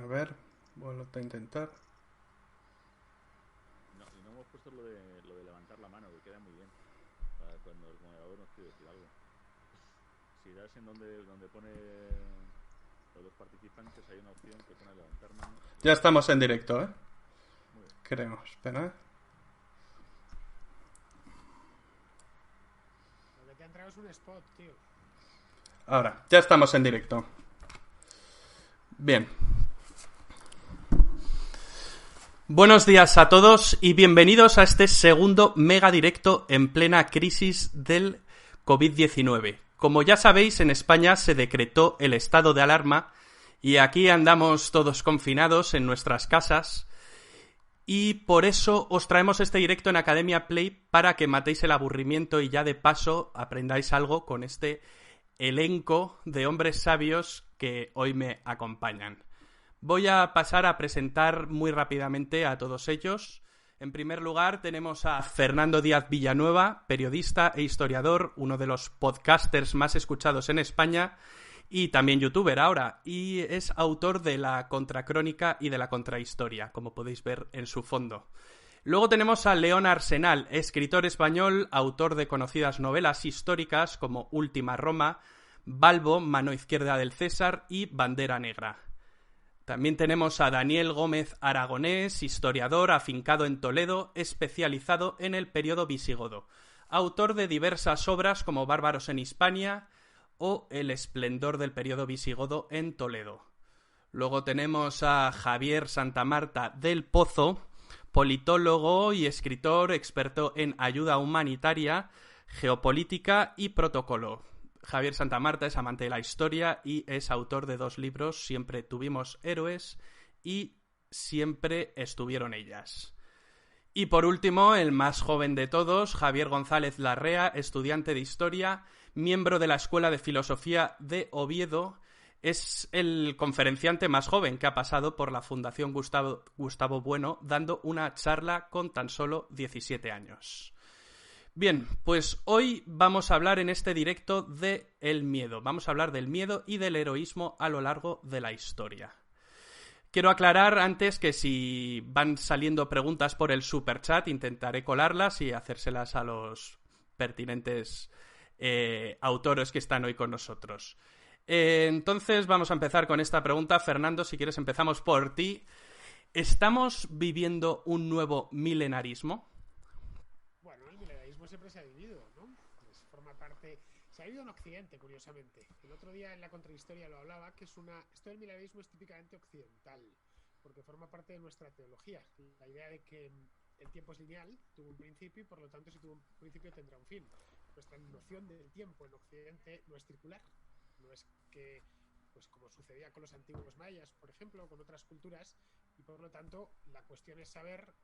A ver, vuelvo a intentar. No, y no hemos puesto lo de levantar la mano, que queda muy bien. Para cuando el moderador nos quiere decir algo. Si das en donde pone los participantes, hay una opción que pone levantar mano. Ya estamos en directo, ¿eh? Muy bien. Creo, espera. Lo que te han traído es un spot, tío. Ahora, ya estamos en directo. Bien. Buenos días a todos y bienvenidos a este segundo mega directo en plena crisis del COVID-19. Como ya sabéis, en España se decretó el estado de alarma y aquí andamos todos confinados en nuestras casas. Y por eso os traemos este directo en Academia Play para que matéis el aburrimiento y ya de paso aprendáis algo con este elenco de hombres sabios que hoy me acompañan. Voy a pasar a presentar muy rápidamente a todos ellos. En primer lugar tenemos a Fernando Díaz Villanueva, periodista e historiador, uno de los podcasters más escuchados en España y también youtuber ahora, y es autor de la Contracrónica y de la Contrahistoria, como podéis ver en su fondo. Luego tenemos a León Arsenal, escritor español, autor de conocidas novelas históricas como Última Roma, Balbo, Mano Izquierda del César y Bandera Negra. También tenemos a Daniel Gómez Aragonés, historiador afincado en Toledo, especializado en el periodo visigodo, autor de diversas obras como Bárbaros en Hispania o El esplendor del periodo visigodo en Toledo. Luego tenemos a Javier Santamarta del Pozo, politólogo y escritor experto en ayuda humanitaria, geopolítica y protocolo. Javier Santamarta es amante de la historia y es autor de 2 libros, Siempre tuvimos héroes y Siempre estuvieron ellas. Y por último, el más joven de todos, Javier González Larrea, estudiante de historia, miembro de la Escuela de Filosofía de Oviedo. Es el conferenciante más joven que ha pasado por la Fundación Gustavo Bueno, dando una charla con tan solo 17 años. Bien, pues hoy vamos a hablar en este directo de el miedo. Vamos a hablar del miedo y del heroísmo a lo largo de la historia. Quiero aclarar antes que si van saliendo preguntas por el superchat, intentaré colarlas y hacérselas a los pertinentes autores que están hoy con nosotros. Entonces vamos a empezar con esta pregunta. Fernando, si quieres empezamos por ti. ¿Estamos viviendo un nuevo milenarismo? Bueno, el milenarismo siempre se ha vivido, ¿no? Pues forma parte... Se ha vivido en Occidente, curiosamente. El otro día en la Contrahistoria lo hablaba, que esto del milenarismo es típicamente occidental, porque forma parte de nuestra teología. La idea de que el tiempo es lineal, tuvo un principio y por lo tanto si tuvo un principio tendrá un fin. Nuestra noción del tiempo en Occidente no es circular, no es que, pues como sucedía con los antiguos mayas, por ejemplo, o con otras culturas, y por lo tanto la cuestión es saber,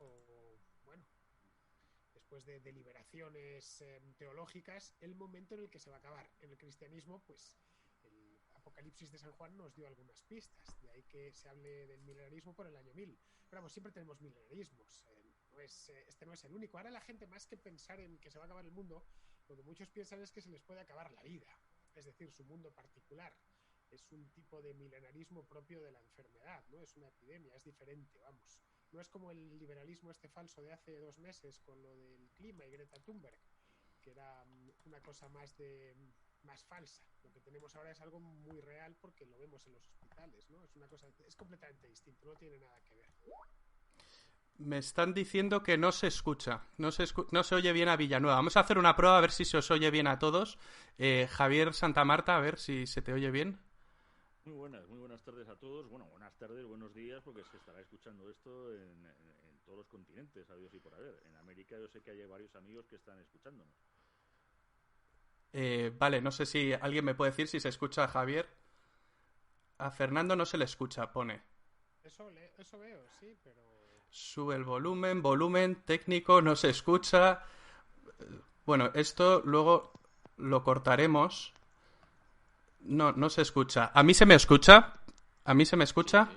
después de deliberaciones teológicas, el momento en el que se va a acabar. En el cristianismo, pues el Apocalipsis de San Juan nos dio algunas pistas, de ahí que se hable del milenarismo por el año 1000. Pero vamos, siempre tenemos milenarismos, este no es el único. Ahora la gente, más que pensar en que se va a acabar el mundo, lo que muchos piensan es que se les puede acabar la vida, es decir, su mundo particular. Es un tipo de milenarismo propio de la enfermedad, ¿no? Es una epidemia, es diferente, vamos. No es como el liberalismo este falso de hace 2 meses con lo del clima y Greta Thunberg, que era una cosa más falsa. Lo que tenemos ahora es algo muy real porque lo vemos en los hospitales, ¿no? Es completamente distinto, no tiene nada que ver. Me están diciendo que no se escucha, no se oye bien a Villanueva. Vamos a hacer una prueba a ver si se os oye bien a todos. Javier Santamarta, a ver si se te oye bien. Muy buenas tardes a todos. Bueno, buenas tardes, buenos días, porque se estará escuchando esto en todos los continentes, a Dios y por haber. En América yo sé que hay varios amigos que están escuchándonos. Vale, no sé si alguien me puede decir si se escucha a Javier. A Fernando no se le escucha, pone. Eso veo, sí, pero... Sube el volumen técnico, no se escucha. Bueno, esto luego lo cortaremos. No se escucha. ¿A mí se me escucha? ¿A mí se me escucha?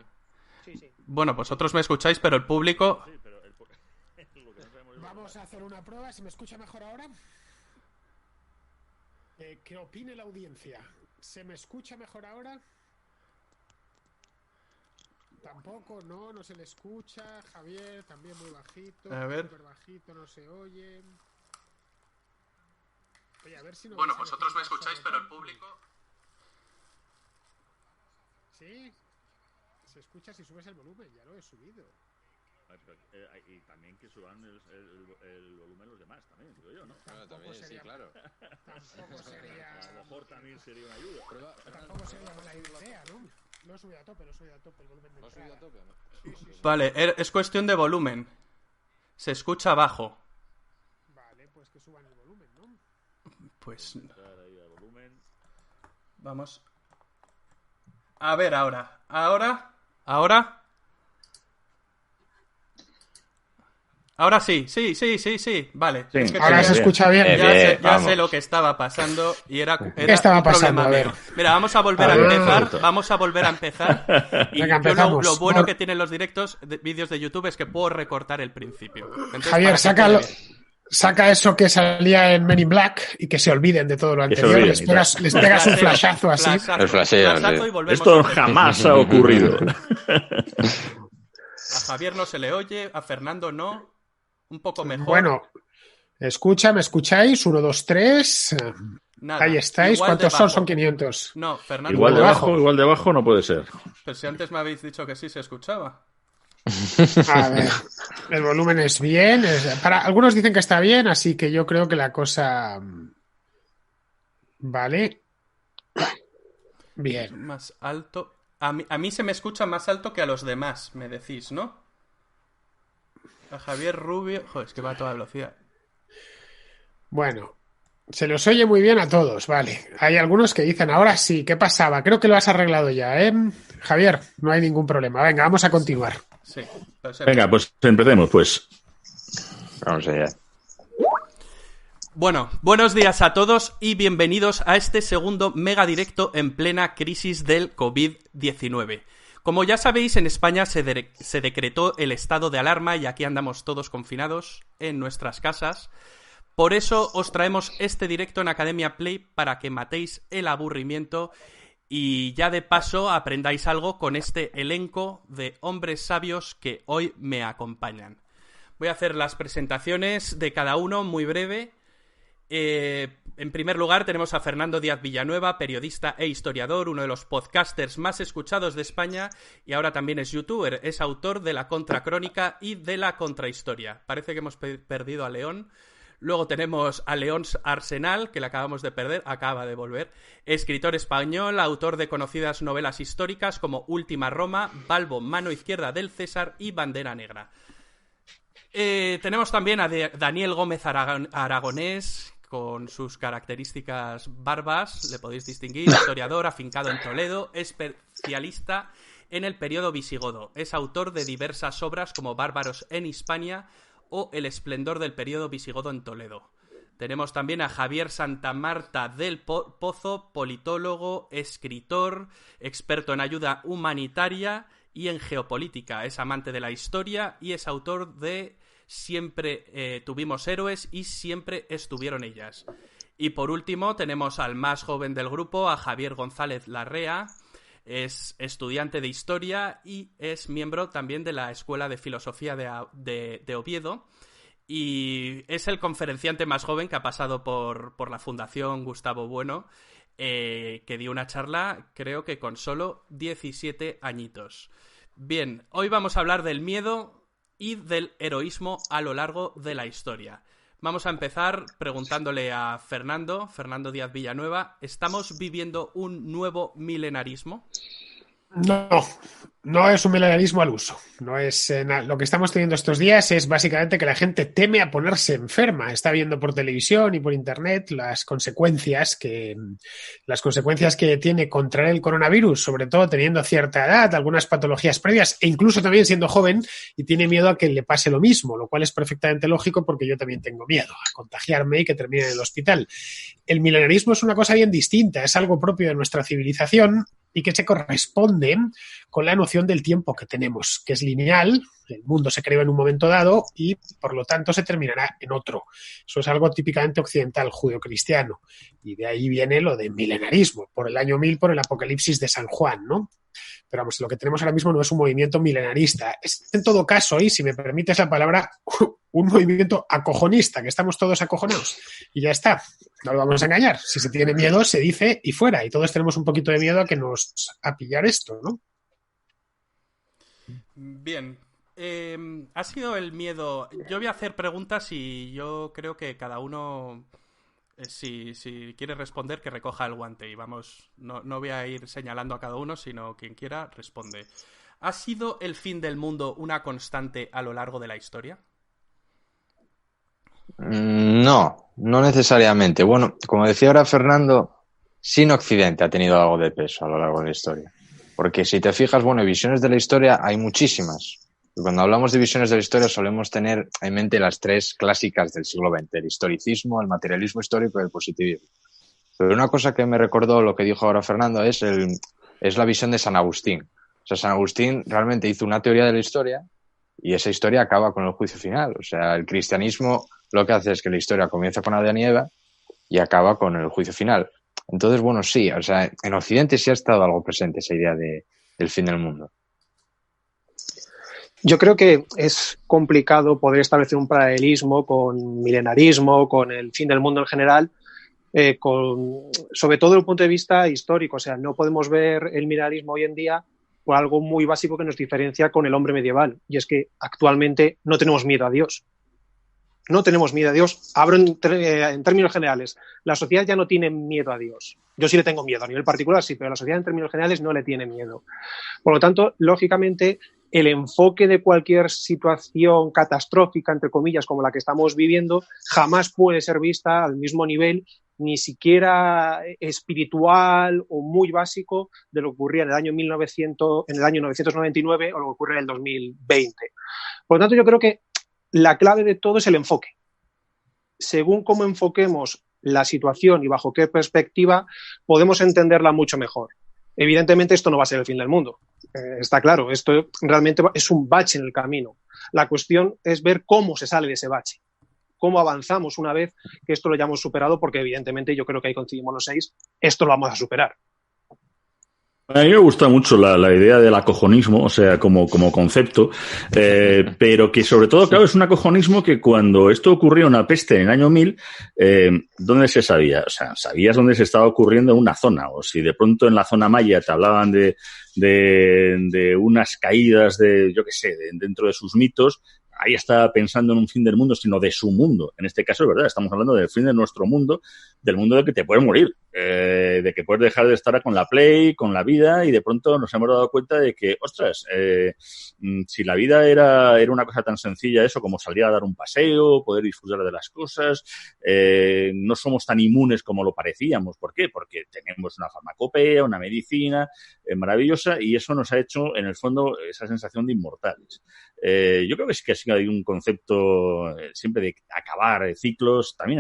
Sí. Bueno, vosotros me escucháis, pero el público... Sí, pero lo que no sabemos es... Vamos a hacer una prueba. ¿Se me escucha mejor ahora? ¿Qué opine la audiencia? ¿Se me escucha mejor ahora? Tampoco, no se le escucha. Javier, también muy bajito. A ver. Súper bajito, no se oye. Oye, a ver si no. Bueno, vosotros me escucháis, pero el público... Sí. Se escucha si subes el volumen, ya lo he subido. Y también que suban el volumen los demás, también, digo yo, ¿no? Bueno, también, sería, sí, claro. Tampoco sería. A lo mejor también sería una ayuda. Tampoco sería mala idea, ¿no? Lo he subido a tope, el volumen de ¿Lo has subido a entrada. tope? Sí. Vale, es cuestión de volumen. Se escucha bajo. Vale, pues que suban el volumen, ¿no? Pues Entrar ahí al volumen. vamos. A ver ahora. ¿Ahora? Ahora sí. Vale. Sí, Es que Ahora se escucha bien. Ya sé lo que estaba pasando y era ¿Qué estaba un pasando? problema A ver. mío. Mira, vamos a volver a empezar. Y Venga, yo empezamos. lo bueno que tienen los vídeos de YouTube es que puedo recortar el principio. Entonces, Javier, para que quede bien. saca eso que salía en Men in Black y que se olviden de todo lo Que se anterior. olviden, Les pegas un flashazo así. El flasheo, sí. Y volvemos Esto a empezar. jamás ha ocurrido. A Javier no se le oye, a Fernando no. Un poco mejor. Bueno, ¿me escucháis? 1, 2, 3. Nada, Ahí estáis. igual ¿Cuántos de son? bajo. Son 500. No, Fernando. Igual de Debajo. bajo, igual de bajo no puede ser. Pero si antes me habéis dicho que sí se escuchaba. A ver, el volumen es bien. Algunos dicen que está bien, así que yo creo que la cosa... Vale. Bien. Más alto. A mí se me escucha más alto que a los demás, me decís, ¿no? A Javier Rubio... Joder, es que va a toda velocidad. Bueno, se los oye muy bien a todos, vale. Hay algunos que dicen, ahora sí, ¿qué pasaba? Creo que lo has arreglado ya, ¿eh? Javier, no hay ningún problema. Venga, vamos a continuar. Sí. Perfecto. Venga, pues empecemos, pues. Vamos allá. Bueno, buenos días a todos y bienvenidos a este segundo mega directo en plena crisis del COVID-19. Como ya sabéis, en España se decretó el estado de alarma y aquí andamos todos confinados en nuestras casas. Por eso os traemos este directo en Academia Play para que matéis el aburrimiento y ya de paso aprendáis algo con este elenco de hombres sabios que hoy me acompañan. Voy a hacer las presentaciones de cada uno muy breve. En primer lugar tenemos a Fernando Díaz Villanueva, periodista e historiador, uno de los podcasters más escuchados de España y ahora también es youtuber, es autor de La Contracrónica y de La Contrahistoria. Parece que hemos perdido a León. Luego tenemos a León Arsenal, que le acabamos de perder, acaba de volver. Escritor español, autor de conocidas novelas históricas como Última Roma, Balbo, Mano Izquierda del César y Bandera Negra. Tenemos también a Daniel Gómez Aragonés, con sus características barbas, le podéis distinguir, historiador afincado en Toledo, especialista en el periodo visigodo. Es autor de diversas obras como Bárbaros en Hispania o El esplendor del periodo visigodo en Toledo. Tenemos también a Javier Santamarta del Pozo, politólogo, escritor, experto en ayuda humanitaria y en geopolítica. Es amante de la historia y es autor de Siempre tuvimos héroes y siempre estuvieron ellas. Y por último tenemos al más joven del grupo, a Javier González Larrea. Es estudiante de historia y es miembro también de la Escuela de Filosofía de Oviedo. Y es el conferenciante más joven que ha pasado por la Fundación Gustavo Bueno, que dio una charla, creo que con solo 17 añitos. Bien, hoy vamos a hablar del miedo y del heroísmo a lo largo de la historia. Vamos a empezar preguntándole a Fernando Díaz Villanueva, ¿estamos viviendo un nuevo milenarismo? No es un milenarismo al uso. No es lo que estamos teniendo estos días es básicamente que la gente teme a ponerse enferma. Está viendo por televisión y por internet las consecuencias que tiene contraer el coronavirus, sobre todo teniendo cierta edad, algunas patologías previas e incluso también siendo joven, y tiene miedo a que le pase lo mismo, lo cual es perfectamente lógico porque yo también tengo miedo a contagiarme y que termine en el hospital. El milenarismo es una cosa bien distinta, es algo propio de nuestra civilización y que se corresponde con la noción del tiempo que tenemos, que es lineal. El mundo se creó en un momento dado y, por lo tanto, se terminará en otro. Eso es algo típicamente occidental, judeocristiano. Y de ahí viene lo de milenarismo, por el año 1000, por el Apocalipsis de San Juan, ¿no? Pero vamos, lo que tenemos ahora mismo no es un movimiento milenarista. Es, en todo caso, y si me permites la palabra, un movimiento acojonista, que estamos todos acojonados. Y ya está. No lo vamos a engañar. Si se tiene miedo, se dice y fuera. Y todos tenemos un poquito de miedo a pillar esto, ¿no? Bien. Ha sido el miedo. Yo voy a hacer preguntas y yo creo que cada uno, si quiere responder, que recoja el guante. Y vamos, no voy a ir señalando a cada uno, sino quien quiera responde. ¿Ha sido el fin del mundo una constante a lo largo de la historia? No necesariamente. Bueno, como decía ahora Fernando, sí en Occidente ha tenido algo de peso a lo largo de la historia. Porque si te fijas, bueno, visiones de la historia hay muchísimas. Y cuando hablamos de visiones de la historia solemos tener en mente las tres clásicas del siglo XX, el historicismo, el materialismo histórico y el positivismo. Pero una cosa que me recordó lo que dijo ahora Fernando es la visión de San Agustín. O sea, San Agustín realmente hizo una teoría de la historia y esa historia acaba con el juicio final. O sea, el cristianismo lo que hace es que la historia comienza con Adán y Eva y acaba con el juicio final. Entonces, bueno, sí, o sea, en Occidente sí ha estado algo presente esa idea del fin del mundo. Yo creo que es complicado poder establecer un paralelismo con milenarismo, con el fin del mundo en general, sobre todo desde el punto de vista histórico. O sea, no podemos ver el milenarismo hoy en día por algo muy básico que nos diferencia con el hombre medieval, y es que actualmente no tenemos miedo a Dios. No tenemos miedo a Dios. Hablo en términos generales. La sociedad ya no tiene miedo a Dios. Yo sí le tengo miedo, a nivel particular sí, pero la sociedad en términos generales no le tiene miedo. Por lo tanto, lógicamente, el enfoque de cualquier situación catastrófica, entre comillas, como la que estamos viviendo, jamás puede ser vista al mismo nivel, ni siquiera espiritual o muy básico, de lo que ocurría en el año 999 o lo que ocurre en el 2020. Por lo tanto, yo creo que la clave de todo es el enfoque. Según cómo enfoquemos la situación y bajo qué perspectiva, podemos entenderla mucho mejor. Evidentemente, esto no va a ser el fin del mundo. Está claro, esto realmente es un bache en el camino. La cuestión es ver cómo se sale de ese bache, cómo avanzamos una vez que esto lo hayamos superado, porque evidentemente yo creo que ahí coincidimos los 6, esto lo vamos a superar. A mí me gusta mucho la idea del acojonismo, o sea, como concepto, pero que sobre todo, claro, es un acojonismo que cuando esto ocurrió en la peste en el año 1000, ¿dónde se sabía? O sea, sabías dónde se estaba ocurriendo en una zona, o si de pronto en la zona maya te hablaban de unas caídas yo qué sé, dentro de sus mitos, ahí estaba pensando en un fin del mundo, sino de su mundo. En este caso, es verdad, estamos hablando del fin de nuestro mundo, del mundo del que te puedes morir, de que puedes dejar de estar con la Play, con la vida, y de pronto nos hemos dado cuenta de que, ostras, si la vida era una cosa tan sencilla, eso como salir a dar un paseo, poder disfrutar de las cosas, no somos tan inmunes como lo parecíamos. ¿Por qué? Porque tenemos una farmacopea, una medicina maravillosa, y eso nos ha hecho, en el fondo, esa sensación de inmortales. Yo creo que sí que hay un concepto siempre de acabar ciclos. También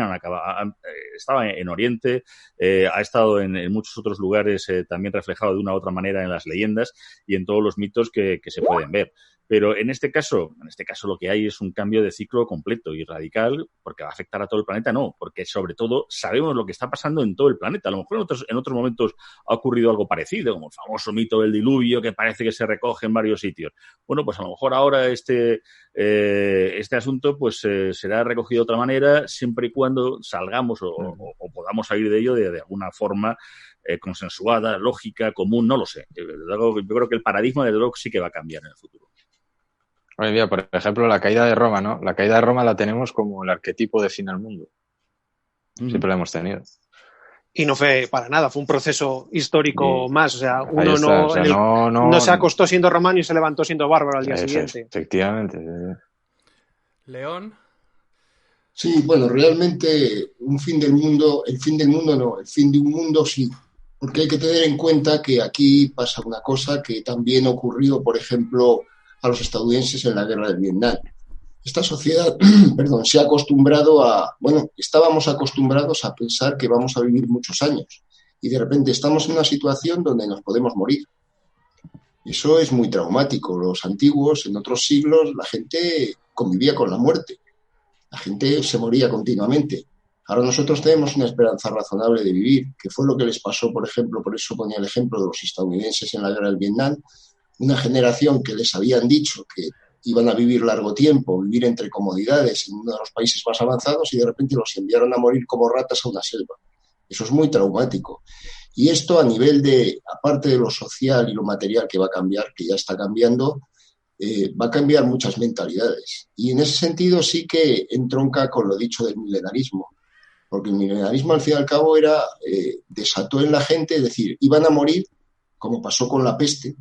estaba en Oriente, ha estado en muchos otros lugares también reflejado de una u otra manera en las leyendas y en todos los mitos que se pueden ver. Pero en este caso lo que hay es un cambio de ciclo completo y radical, porque va a afectar a todo el planeta, no, porque sobre todo sabemos lo que está pasando en todo el planeta. A lo mejor en otros momentos ha ocurrido algo parecido, como el famoso mito del diluvio, que parece que se recoge en varios sitios. Bueno, pues a lo mejor ahora este asunto pues será recogido de otra manera, siempre y cuando salgamos o podamos salir de ello de alguna forma consensuada, lógica, común, no lo sé. Yo creo que el paradigma del rock sí que va a cambiar en el futuro. Oye, mira, por ejemplo, la caída de Roma, ¿no? La caída de Roma la tenemos como el arquetipo de fin del mundo. Siempre la hemos tenido. Y no fue para nada, fue un proceso histórico más. O sea, uno no se acostó siendo romano y se levantó siendo bárbaro al día siguiente. Efectivamente. León. Sí, bueno, realmente el fin de un mundo sí. Porque hay que tener en cuenta que aquí pasa una cosa que también ocurrió, por ejemplo, a los estadounidenses en la guerra del Vietnam. Esta sociedad, se ha acostumbrado estábamos acostumbrados a pensar que vamos a vivir muchos años y de repente estamos en una situación donde nos podemos morir. Eso es muy traumático. Los antiguos, en otros siglos, la gente convivía con la muerte. La gente se moría continuamente. Ahora nosotros tenemos una esperanza razonable de vivir, que fue lo que les pasó, por ejemplo, por eso ponía el ejemplo de los estadounidenses en la guerra del Vietnam, una generación que les habían dicho que iban a vivir largo tiempo, vivir entre comodidades en uno de los países más avanzados, y de repente los enviaron a morir como ratas a una selva. Eso es muy traumático. Y esto a nivel de, aparte de lo social y lo material que va a cambiar, que ya está cambiando, va a cambiar muchas mentalidades. Y en ese sentido sí que entronca con lo dicho del milenarismo. Porque el milenarismo, al fin y al cabo, desató en la gente, es decir, iban a morir, como pasó con la peste,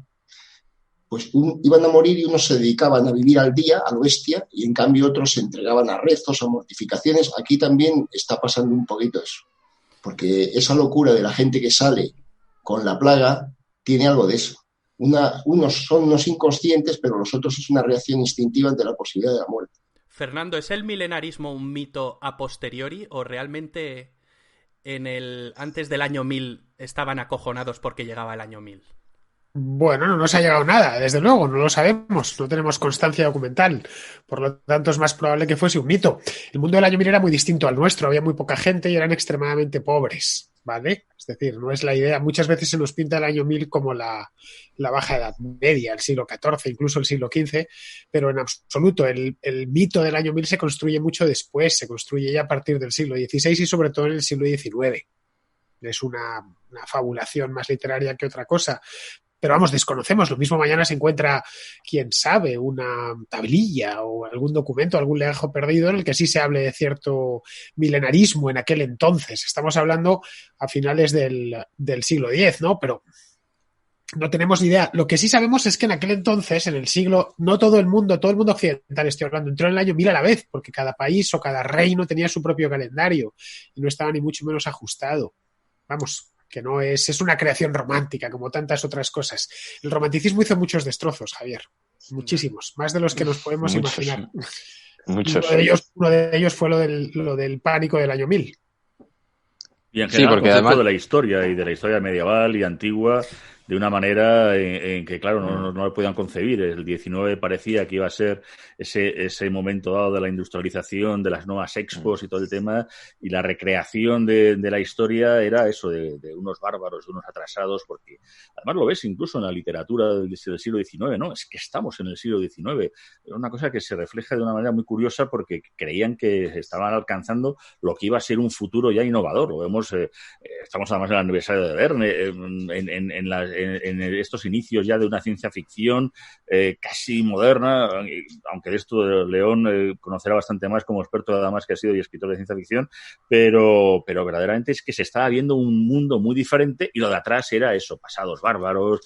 pues iban a morir y unos se dedicaban a vivir al día, a lo bestia, y en cambio otros se entregaban a rezos, a mortificaciones. Aquí también está pasando un poquito eso, porque esa locura de la gente que sale con la plaga tiene algo de eso. Unos son unos inconscientes, pero los otros es una reacción instintiva ante la posibilidad de la muerte. Fernando, ¿es el milenarismo un mito a posteriori o realmente antes del año 1000 estaban acojonados porque llegaba el año 1000? Bueno, no nos ha llegado nada, desde luego, no lo sabemos, no tenemos constancia documental, por lo tanto es más probable que fuese un mito. El mundo del año 1000 era muy distinto al nuestro, había muy poca gente y eran extremadamente pobres, ¿vale? Es decir, no es la idea, muchas veces se nos pinta el año 1000 como la Baja Edad Media, el siglo XIV, incluso el siglo XV, pero en absoluto, el mito del año 1000 se construye mucho después, se construye ya a partir del siglo XVI y sobre todo en el siglo XIX. Es una fabulación más literaria que otra cosa. Pero vamos, desconocemos. Lo mismo mañana se encuentra, quién sabe, una tablilla o algún documento, algún legajo perdido en el que sí se hable de cierto milenarismo en aquel entonces. Estamos hablando a finales del siglo X, ¿no? Pero no tenemos ni idea. Lo que sí sabemos es que en aquel entonces, en el siglo, no todo el mundo occidental, estoy hablando, entró en el año 1000 a la vez, porque cada país o cada reino tenía su propio calendario y no estaba ni mucho menos ajustado. Vamos, que no es una creación romántica como tantas otras cosas. El romanticismo hizo muchos destrozos, Javier, muchísimos, más de los que nos podemos imaginar. Muchos. Uno de ellos fue lo del pánico del año 1000. Y en general, porque el concepto además de la historia y de la historia medieval y antigua, de una manera en que, claro, no lo podían concebir. El 19 parecía que iba a ser ese momento dado de la industrialización, de las nuevas expos y todo el tema, y la recreación de la historia era eso, de unos bárbaros, de unos atrasados, porque además lo ves incluso en la literatura del siglo XIX, ¿no? Es que estamos en el siglo XIX. Era una cosa que se refleja de una manera muy curiosa porque creían que estaban alcanzando lo que iba a ser un futuro ya innovador. Lo vemos, estamos además en el aniversario de Verne, en estos inicios ya de una ciencia ficción casi moderna, aunque de esto León conocerá bastante más como experto además que ha sido y escritor de ciencia ficción, pero verdaderamente es que se estaba viendo un mundo muy diferente y lo de atrás era eso, pasados bárbaros,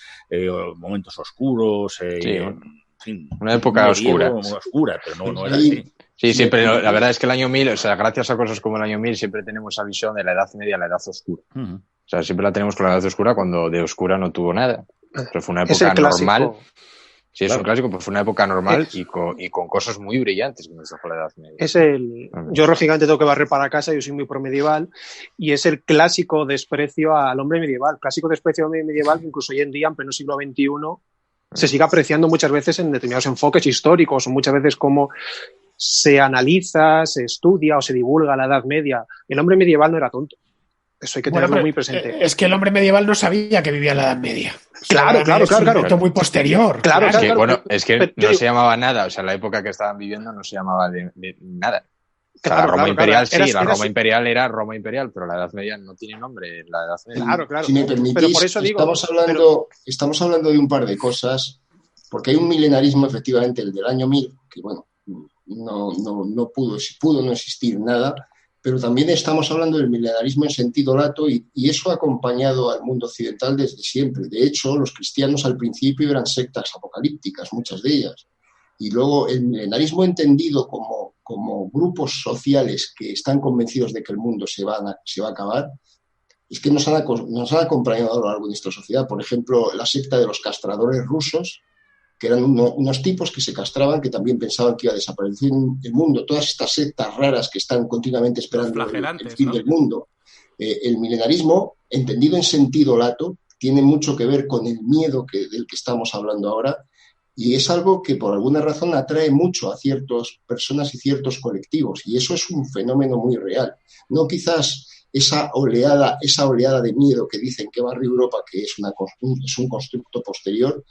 momentos oscuros, en fin, una época oscura. Muy oscura, pero no era así. Sí, pero la verdad es que el año 1000, o sea, gracias a cosas como el año 1000 siempre tenemos esa visión de la Edad Media a la Edad Oscura. Uh-huh. O sea, siempre la tenemos con la Edad Oscura cuando de oscura no tuvo nada. Pero fue una época normal. Sí, es un clásico, pues fue una época normal y con cosas muy brillantes que nos dejó la Edad Media. Yo, lógicamente, tengo que barrer para casa, yo soy muy promedieval, y es el clásico desprecio al hombre medieval. Clásico desprecio al hombre medieval que incluso hoy en día, en pleno siglo XXI, se sigue apreciando muchas veces en determinados enfoques históricos, o muchas veces como se analiza, se estudia o se divulga la Edad Media. El hombre medieval no era tonto. Eso hay que tenerlo muy presente. Es que el hombre medieval no sabía que vivía en la Edad Media. Claro. Es un momento muy posterior. Claro. Bueno, es que no se llamaba nada. O sea, la época que estaban viviendo no se llamaba de nada. O sea, la Roma Imperial Roma Imperial era Roma Imperial, pero la Edad Media no tiene nombre. La Edad Media. Claro. Si me permitís, pero por eso digo, estamos hablando de un par de cosas, porque hay un milenarismo, efectivamente, el del año 1000, que bueno, no pudo no existir nada, pero también estamos hablando del milenarismo en sentido lato y eso ha acompañado al mundo occidental desde siempre. De hecho, los cristianos al principio eran sectas apocalípticas, muchas de ellas. Y luego el milenarismo entendido como grupos sociales que están convencidos de que el mundo se va a acabar, es que nos han acompañado a lo largo de nuestra sociedad. Por ejemplo, la secta de los castradores rusos, que eran unos tipos que se castraban, que también pensaban que iba a desaparecer el mundo. Todas estas sectas raras que están continuamente esperando el fin del mundo. El milenarismo, entendido en sentido lato, tiene mucho que ver con el miedo del que estamos hablando ahora, Y es algo que por alguna razón atrae mucho a ciertas personas y ciertos colectivos. Y eso es un fenómeno muy real. No quizás esa oleada de miedo que dicen que barre Europa, que es un constructo posterior,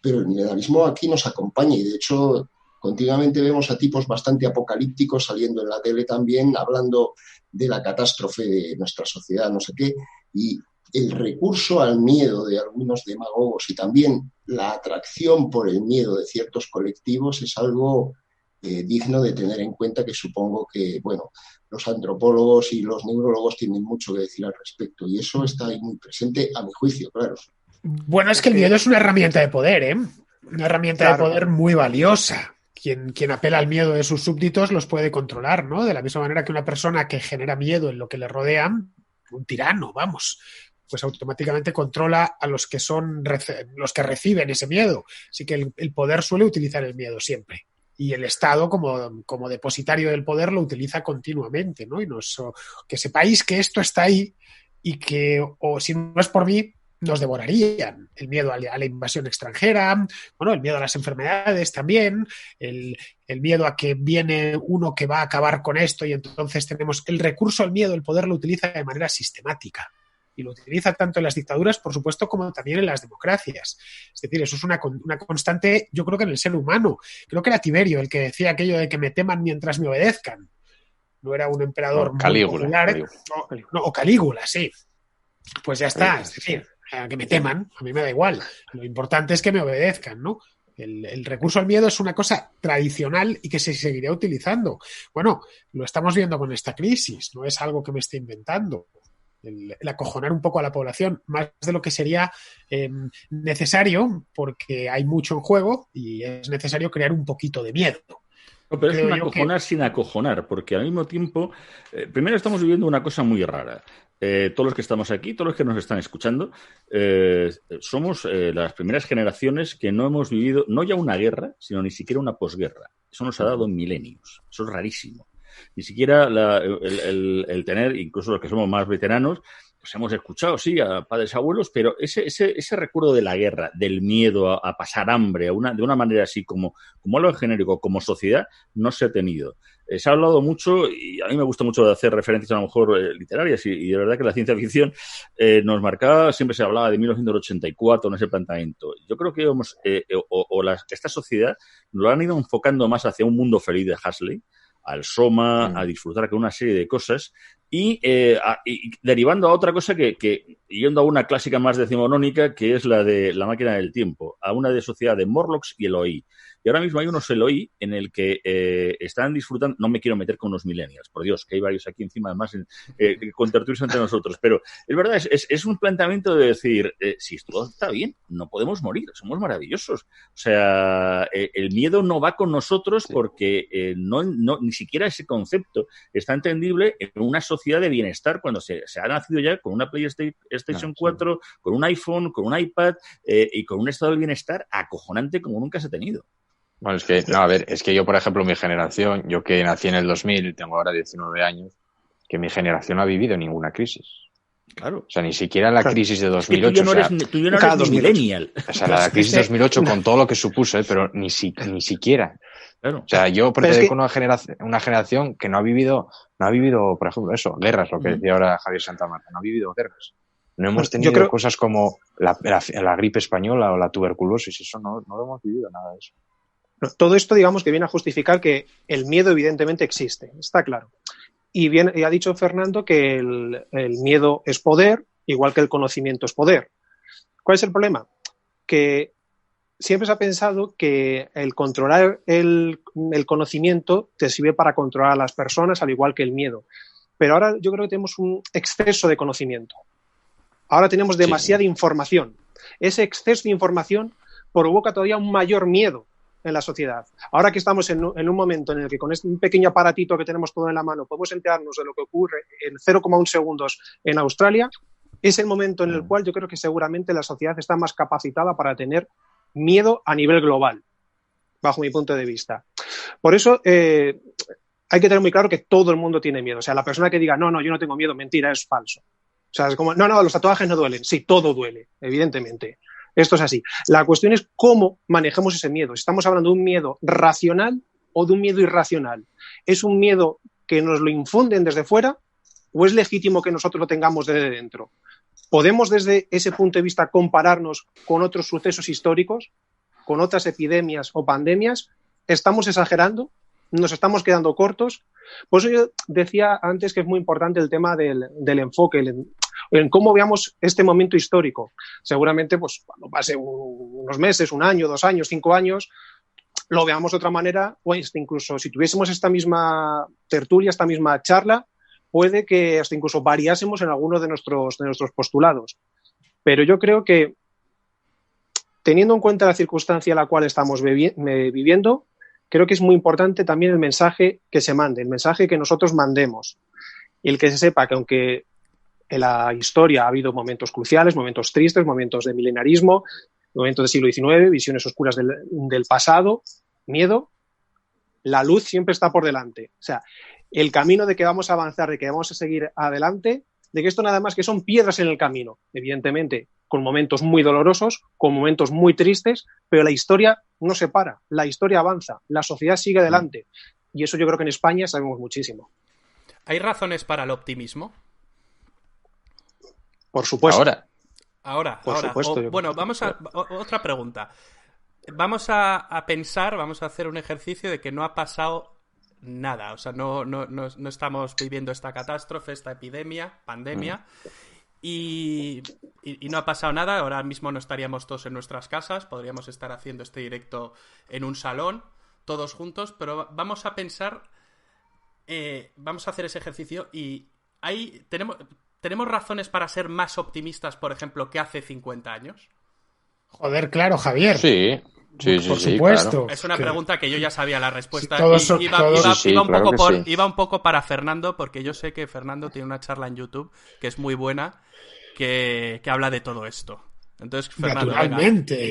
pero el milenarismo aquí nos acompaña y de hecho continuamente vemos a tipos bastante apocalípticos saliendo en la tele también, hablando de la catástrofe de nuestra sociedad, no sé qué, y el recurso al miedo de algunos demagogos y también la atracción por el miedo de ciertos colectivos es algo digno de tener en cuenta, que supongo que, bueno, los antropólogos y los neurólogos tienen mucho que decir al respecto y eso está ahí muy presente a mi juicio, claro. Bueno, es que el miedo es una herramienta de poder, ¿eh? Una herramienta de poder muy valiosa. Quien apela al miedo de sus súbditos los puede controlar, ¿no? De la misma manera que una persona que genera miedo en lo que le rodea, un tirano, vamos, pues automáticamente controla a los que son los que reciben ese miedo. Así que el poder suele utilizar el miedo siempre. Y el Estado, como depositario del poder, lo utiliza continuamente, ¿no? Y que sepáis que esto está ahí y que, o si no es por mí, nos devorarían. El miedo a la invasión extranjera, bueno, el miedo a las enfermedades también, el miedo a que viene uno que va a acabar con esto y entonces tenemos el recurso al miedo, el poder lo utiliza de manera sistemática. Y lo utiliza tanto en las dictaduras, por supuesto, como también en las democracias. Es decir, eso es una constante, yo creo que en el ser humano. Creo que era Tiberio el que decía aquello de que me teman mientras me obedezcan. No era un emperador muy popular. O Calígula, sí. Pues ya está, es decir, que me teman, a mí me da igual. Lo importante es que me obedezcan, ¿no? El recurso al miedo es una cosa tradicional y que se seguirá utilizando. Bueno, lo estamos viendo con esta crisis, no es algo que me esté inventando. El acojonar un poco a la población, más de lo que sería necesario, porque hay mucho en juego y es necesario crear un poquito de miedo. No, pero es un acojonar sin acojonar, porque al mismo tiempo, primero estamos viviendo una cosa muy rara. Todos los que estamos aquí, todos los que nos están escuchando, somos las primeras generaciones que no hemos vivido, no ya una guerra, sino ni siquiera una posguerra. Eso nos ha dado milenios. Eso es rarísimo. Ni siquiera el tener, incluso los que somos más veteranos, pues hemos escuchado, sí, a padres, abuelos, pero ese recuerdo de la guerra, del miedo a pasar hambre, de una manera así como algo genérico, como sociedad, no se ha tenido. Se ha hablado mucho, y a mí me gusta mucho hacer referencias a lo mejor literarias, y de verdad que la ciencia ficción nos marcaba, siempre se hablaba de 1984 en ese planteamiento. Yo creo que esta sociedad lo han ido enfocando más hacia un mundo feliz de Huxley, al Soma, a disfrutar con una serie de cosas y derivando a otra cosa que yendo a una clásica más decimonónica, que es la de la máquina del tiempo, a una de sociedad de Morlocks y Eloy. Y ahora mismo hay unos Eloy en el que están disfrutando, no me quiero meter con los millennials, por Dios, que hay varios aquí encima además con tertulios entre nosotros, pero es verdad, es un planteamiento de decir, si todo está bien, no podemos morir, somos maravillosos. O sea, el miedo no va con nosotros porque ni siquiera ese concepto está entendible en una sociedad de bienestar cuando se ha nacido ya con una PlayStation 4, con un iPhone, con un iPad y con un estado de bienestar acojonante como nunca se ha tenido. Bueno, es que yo, por ejemplo, mi generación, yo que nací en el 2000, tengo ahora 19 años, que mi generación no ha vivido ninguna crisis. Claro. O sea, ni siquiera la crisis de 2008. Tú ya no eres millennial. O sea, la crisis de 2008 con todo lo que supuso, pero ni siquiera. Claro. O sea, yo pertenezco a una generación que no ha vivido, por ejemplo, eso, guerras, lo que decía ahora Javier Santamarta, no ha vivido guerras. No hemos tenido cosas como la gripe española o la tuberculosis, eso no hemos vivido nada de eso. Todo esto, digamos, que viene a justificar que el miedo evidentemente existe, está claro. Y ha dicho Fernando que el miedo es poder, igual que el conocimiento es poder. ¿Cuál es el problema? Que siempre se ha pensado que el controlar el conocimiento te sirve para controlar a las personas, al igual que el miedo. Pero ahora yo creo que tenemos un exceso de conocimiento. Ahora tenemos demasiada información. Ese exceso de información provoca todavía un mayor miedo en la sociedad. Ahora que estamos en un momento en el que con este pequeño aparatito que tenemos todo en la mano podemos enterarnos de lo que ocurre en 0,1 segundos en Australia, es el momento en el cual yo creo que seguramente la sociedad está más capacitada para tener miedo a nivel global, bajo mi punto de vista. Por eso hay que tener muy claro que todo el mundo tiene miedo. O sea, la persona que diga, no, yo no tengo miedo, mentira, es falso. O sea, es como, no, los tatuajes no duelen. Sí, todo duele, evidentemente. Esto es así. La cuestión es cómo manejemos ese miedo. ¿Estamos hablando de un miedo racional o de un miedo irracional? ¿Es un miedo que nos lo infunden desde fuera o es legítimo que nosotros lo tengamos desde dentro? ¿Podemos desde ese punto de vista compararnos con otros sucesos históricos, con otras epidemias o pandemias? ¿Estamos exagerando? ¿Nos estamos quedando cortos? Por eso yo decía antes que es muy importante el tema del enfoque, en cómo veamos este momento histórico. Seguramente, pues, cuando pase unos meses, 1 año, 2 años, 5 años, lo veamos de otra manera, o incluso si tuviésemos esta misma tertulia, esta misma charla, puede que hasta incluso variásemos en algunos de nuestros postulados. Pero yo creo que, teniendo en cuenta la circunstancia en la cual estamos viviendo, creo que es muy importante también el mensaje que se mande, el mensaje que nosotros mandemos. Y el que se sepa que aunque en la historia ha habido momentos cruciales, momentos tristes, momentos de milenarismo, momentos del siglo XIX, visiones oscuras del pasado, miedo, la luz siempre está por delante. O sea, el camino de que vamos a avanzar, de que vamos a seguir adelante, de que esto nada más que son piedras en el camino, evidentemente, con momentos muy dolorosos, con momentos muy tristes, pero la historia no se para, la historia avanza, la sociedad sigue adelante. Y eso yo creo que en España sabemos muchísimo. ¿Hay razones para el optimismo? Por supuesto. Ahora. Por supuesto, Bueno, vamos a... Otra pregunta. Vamos a pensar, vamos a hacer un ejercicio de que no ha pasado nada. O sea, no estamos viviendo esta catástrofe, esta pandemia, y no ha pasado nada. Ahora mismo no estaríamos todos en nuestras casas, podríamos estar haciendo este directo en un salón, todos juntos, pero vamos a pensar, vamos a hacer ese ejercicio y ahí ¿tenemos razones para ser más optimistas, por ejemplo, que hace 50 años? Joder, claro, Javier. Sí, por supuesto. Claro. Es una pregunta que yo ya sabía la respuesta. Iba un poco para Fernando, porque yo sé que Fernando tiene una charla en YouTube que es muy buena, que habla de todo esto. Entonces, Fernando,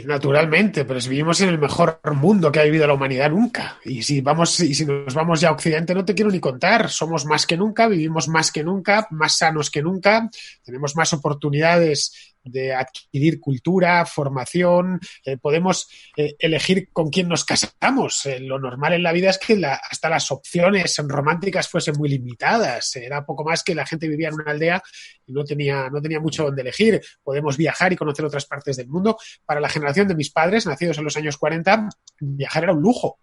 naturalmente, pero si vivimos en el mejor mundo que ha vivido la humanidad nunca. Y si nos vamos ya a Occidente, no te quiero ni contar. Somos más que nunca, vivimos más que nunca, más sanos que nunca, tenemos más oportunidades de adquirir cultura, formación, podemos elegir con quién nos casamos. Lo normal en la vida es que hasta las opciones románticas fuesen muy limitadas. Era poco más que la gente vivía en una aldea y no tenía mucho donde elegir. Podemos viajar y conocer otras partes del mundo. Para la generación de mis padres, nacidos en los años 40, viajar era un lujo.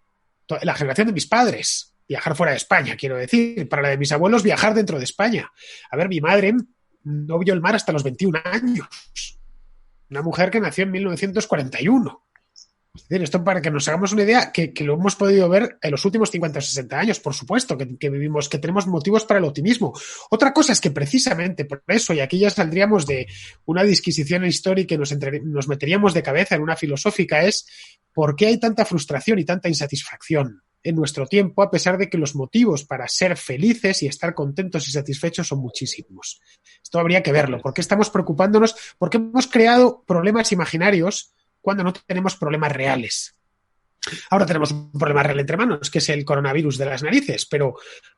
La generación de mis padres, viajar fuera de España, quiero decir. Para la de mis abuelos, viajar dentro de España. A ver, mi madre no vio el mar hasta los 21 años. Una mujer que nació en 1941. Es decir, esto para que nos hagamos una idea que lo hemos podido ver en los últimos 50 o 60 años, por supuesto, que vivimos, que tenemos motivos para el optimismo. Otra cosa es que precisamente por eso, y aquí ya saldríamos de una disquisición histórica y nos meteríamos de cabeza en una filosófica, es ¿por qué hay tanta frustración y tanta insatisfacción en nuestro tiempo, a pesar de que los motivos para ser felices y estar contentos y satisfechos son muchísimos? Esto habría que verlo. ¿Por qué estamos preocupándonos? ¿Por qué hemos creado problemas imaginarios cuando no tenemos problemas reales? Ahora tenemos un problema real entre manos, que es el coronavirus de las narices, pero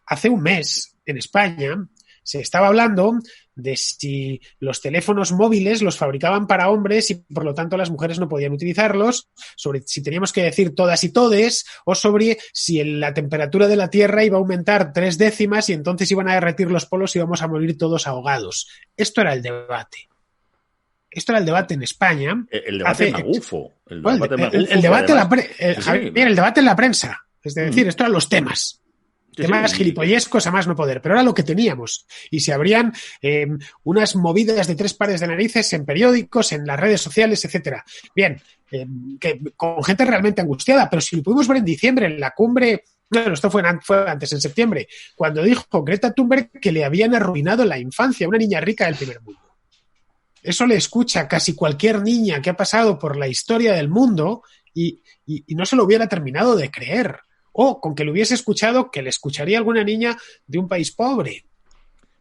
hace un mes en España se estaba hablando de si los teléfonos móviles los fabricaban para hombres y por lo tanto las mujeres no podían utilizarlos, sobre si teníamos que decir todas y todes, o sobre si la temperatura de la Tierra iba a aumentar 3 décimas y entonces iban a derretir los polos y íbamos a morir todos ahogados. Esto era el debate. Esto era el debate en España. El debate magufo. El debate en la prensa. Es decir, esto eran los temas. Temas gilipollescos a más no poder, pero era lo que teníamos. Y se abrían unas movidas de 3 pares de narices en periódicos, en las redes sociales, etcétera. Bien, con gente realmente angustiada, pero si lo pudimos ver en diciembre, en la cumbre. Bueno, esto fue antes, en septiembre, cuando dijo Greta Thunberg que le habían arruinado la infancia a una niña rica del primer mundo. Eso le escucha casi cualquier niña que ha pasado por la historia del mundo y no se lo hubiera terminado de creer. O con que lo hubiese escuchado, que le escucharía alguna niña de un país pobre.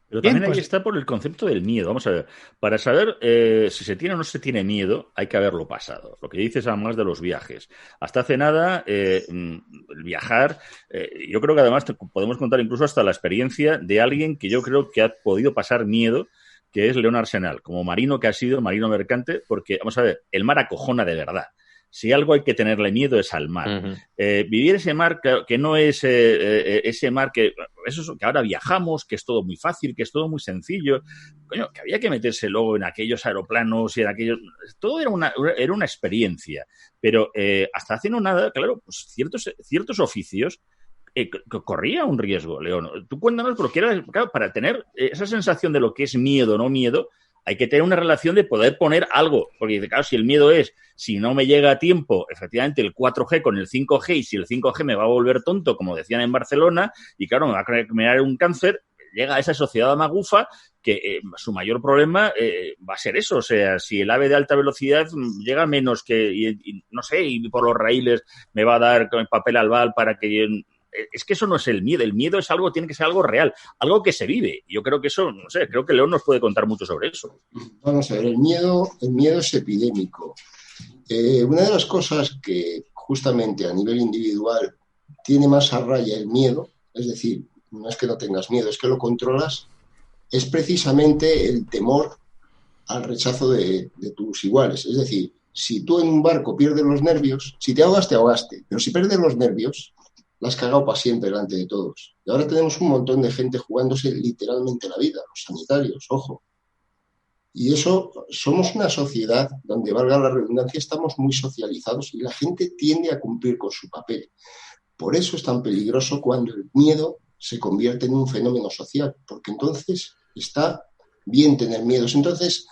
Pero también ahí está por el concepto del miedo. Vamos a ver, para saber si se tiene o no se tiene miedo, hay que haberlo pasado. Lo que dices además de los viajes. Hasta hace nada, el viajar, yo creo que además podemos contar incluso hasta la experiencia de alguien que yo creo que ha podido pasar miedo que es León Arsenal, como marino que ha sido, marino mercante, porque, vamos a ver, el mar acojona de verdad. Si algo hay que tenerle miedo es al mar. Ujú. Vivir ese mar que no es ese mar que ahora viajamos, que es todo muy fácil, que es todo muy sencillo. Coño, que había que meterse luego en aquellos aeroplanos y en aquellos... Todo era una experiencia. Pero hasta hace no nada, claro, pues ciertos oficios corría un riesgo, León. Tú cuéntanos, porque claro, para tener esa sensación de lo que es miedo o no miedo, hay que tener una relación de poder poner algo. Porque, claro, si el miedo es, si no me llega a tiempo, efectivamente, el 4G con el 5G, y si el 5G me va a volver tonto, como decían en Barcelona, y claro, me va a crear un cáncer, llega a esa sociedad magufa que su mayor problema va a ser eso. O sea, si el ave de alta velocidad llega menos que, no sé, y por los raíles me va a dar con el papel albal para que... Es que eso no es el miedo es algo, tiene que ser algo real, algo que se vive. Yo creo que eso, no sé, creo que León nos puede contar mucho sobre eso. Vamos a ver, el miedo es epidémico. Una de las cosas que justamente a nivel individual tiene más a raya el miedo, es decir, no es que no tengas miedo, es que lo controlas, es precisamente el temor al rechazo de tus iguales. Es decir, si tú en un barco pierdes los nervios, si te ahogas, te ahogaste, pero si pierdes los nervios, la has cagado para siempre delante de todos. Y ahora tenemos un montón de gente jugándose literalmente la vida, los sanitarios, ojo. Y eso, somos una sociedad donde, valga la redundancia, estamos muy socializados y la gente tiende a cumplir con su papel. Por eso es tan peligroso cuando el miedo se convierte en un fenómeno social, porque entonces está bien tener miedos. Entonces,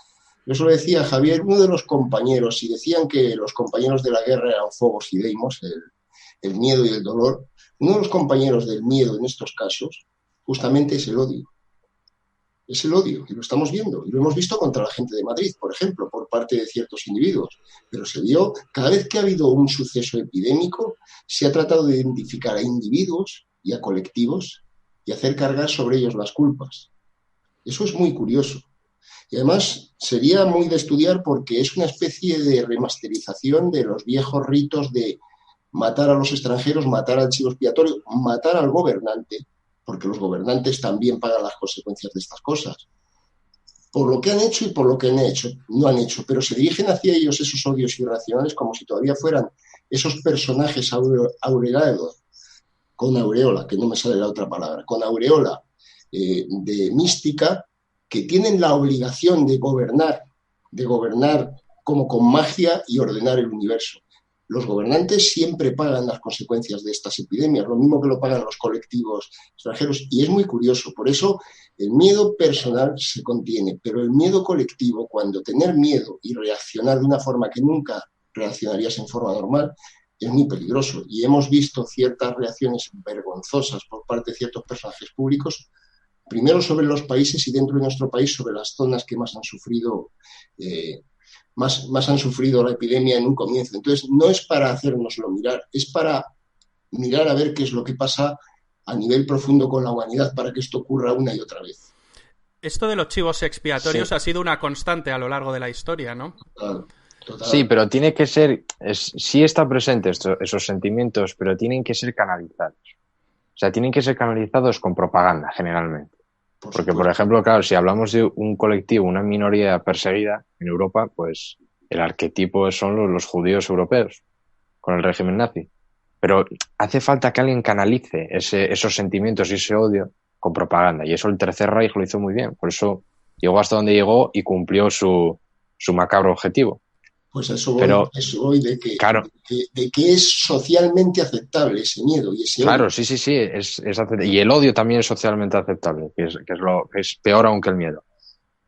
yo se lo decía a Javier, uno de los compañeros, y decían que los compañeros de la guerra eran Fobos y Deimos, el miedo y el dolor. Uno de los compañeros del miedo en estos casos justamente es el odio. Es el odio, y lo estamos viendo. Y lo hemos visto contra la gente de Madrid, por ejemplo, por parte de ciertos individuos. Pero se vio, cada vez que ha habido un suceso epidémico, se ha tratado de identificar a individuos y a colectivos y hacer cargar sobre ellos las culpas. Eso es muy curioso. Y además sería muy de estudiar porque es una especie de remasterización de los viejos ritos de matar a los extranjeros, matar al chivo expiatorio, matar al gobernante, porque los gobernantes también pagan las consecuencias de estas cosas. Por lo que han hecho y por lo que no han hecho, pero se dirigen hacia ellos esos odios irracionales como si todavía fueran esos personajes aureolados, con aureola, que no me sale la otra palabra, con aureola de mística, que tienen la obligación de gobernar como con magia y ordenar el universo. Los gobernantes siempre pagan las consecuencias de estas epidemias, lo mismo que lo pagan los colectivos extranjeros, y es muy curioso. Por eso el miedo personal se contiene, pero el miedo colectivo, cuando tener miedo y reaccionar de una forma que nunca reaccionarías en forma normal, es muy peligroso. Y hemos visto ciertas reacciones vergonzosas por parte de ciertos personajes públicos, primero sobre los países y dentro de nuestro país sobre las zonas que más han sufrido más han sufrido la epidemia en un comienzo. Entonces, no es para hacérnoslo mirar, es para mirar a ver qué es lo que pasa a nivel profundo con la humanidad para que esto ocurra una y otra vez. Esto de los chivos expiatorios Sí. ha sido una constante a lo largo de la historia, ¿no? Total. Sí, pero tiene que ser, sí está presente esos sentimientos, pero tienen que ser canalizados. O sea, tienen que ser canalizados con propaganda, generalmente. Porque, por ejemplo, claro, si hablamos de un colectivo, una minoría perseguida en Europa, pues el arquetipo son los judíos europeos, con el régimen nazi. Pero hace falta que alguien canalice esos sentimientos y ese odio con propaganda. Y eso el Tercer Reich lo hizo muy bien. Por eso llegó hasta donde llegó y cumplió su macabro objetivo. Pues eso voy de que, claro, de que es socialmente aceptable ese miedo y ese claro, odio. sí, es y el odio también es socialmente aceptable, que es peor aún que el miedo.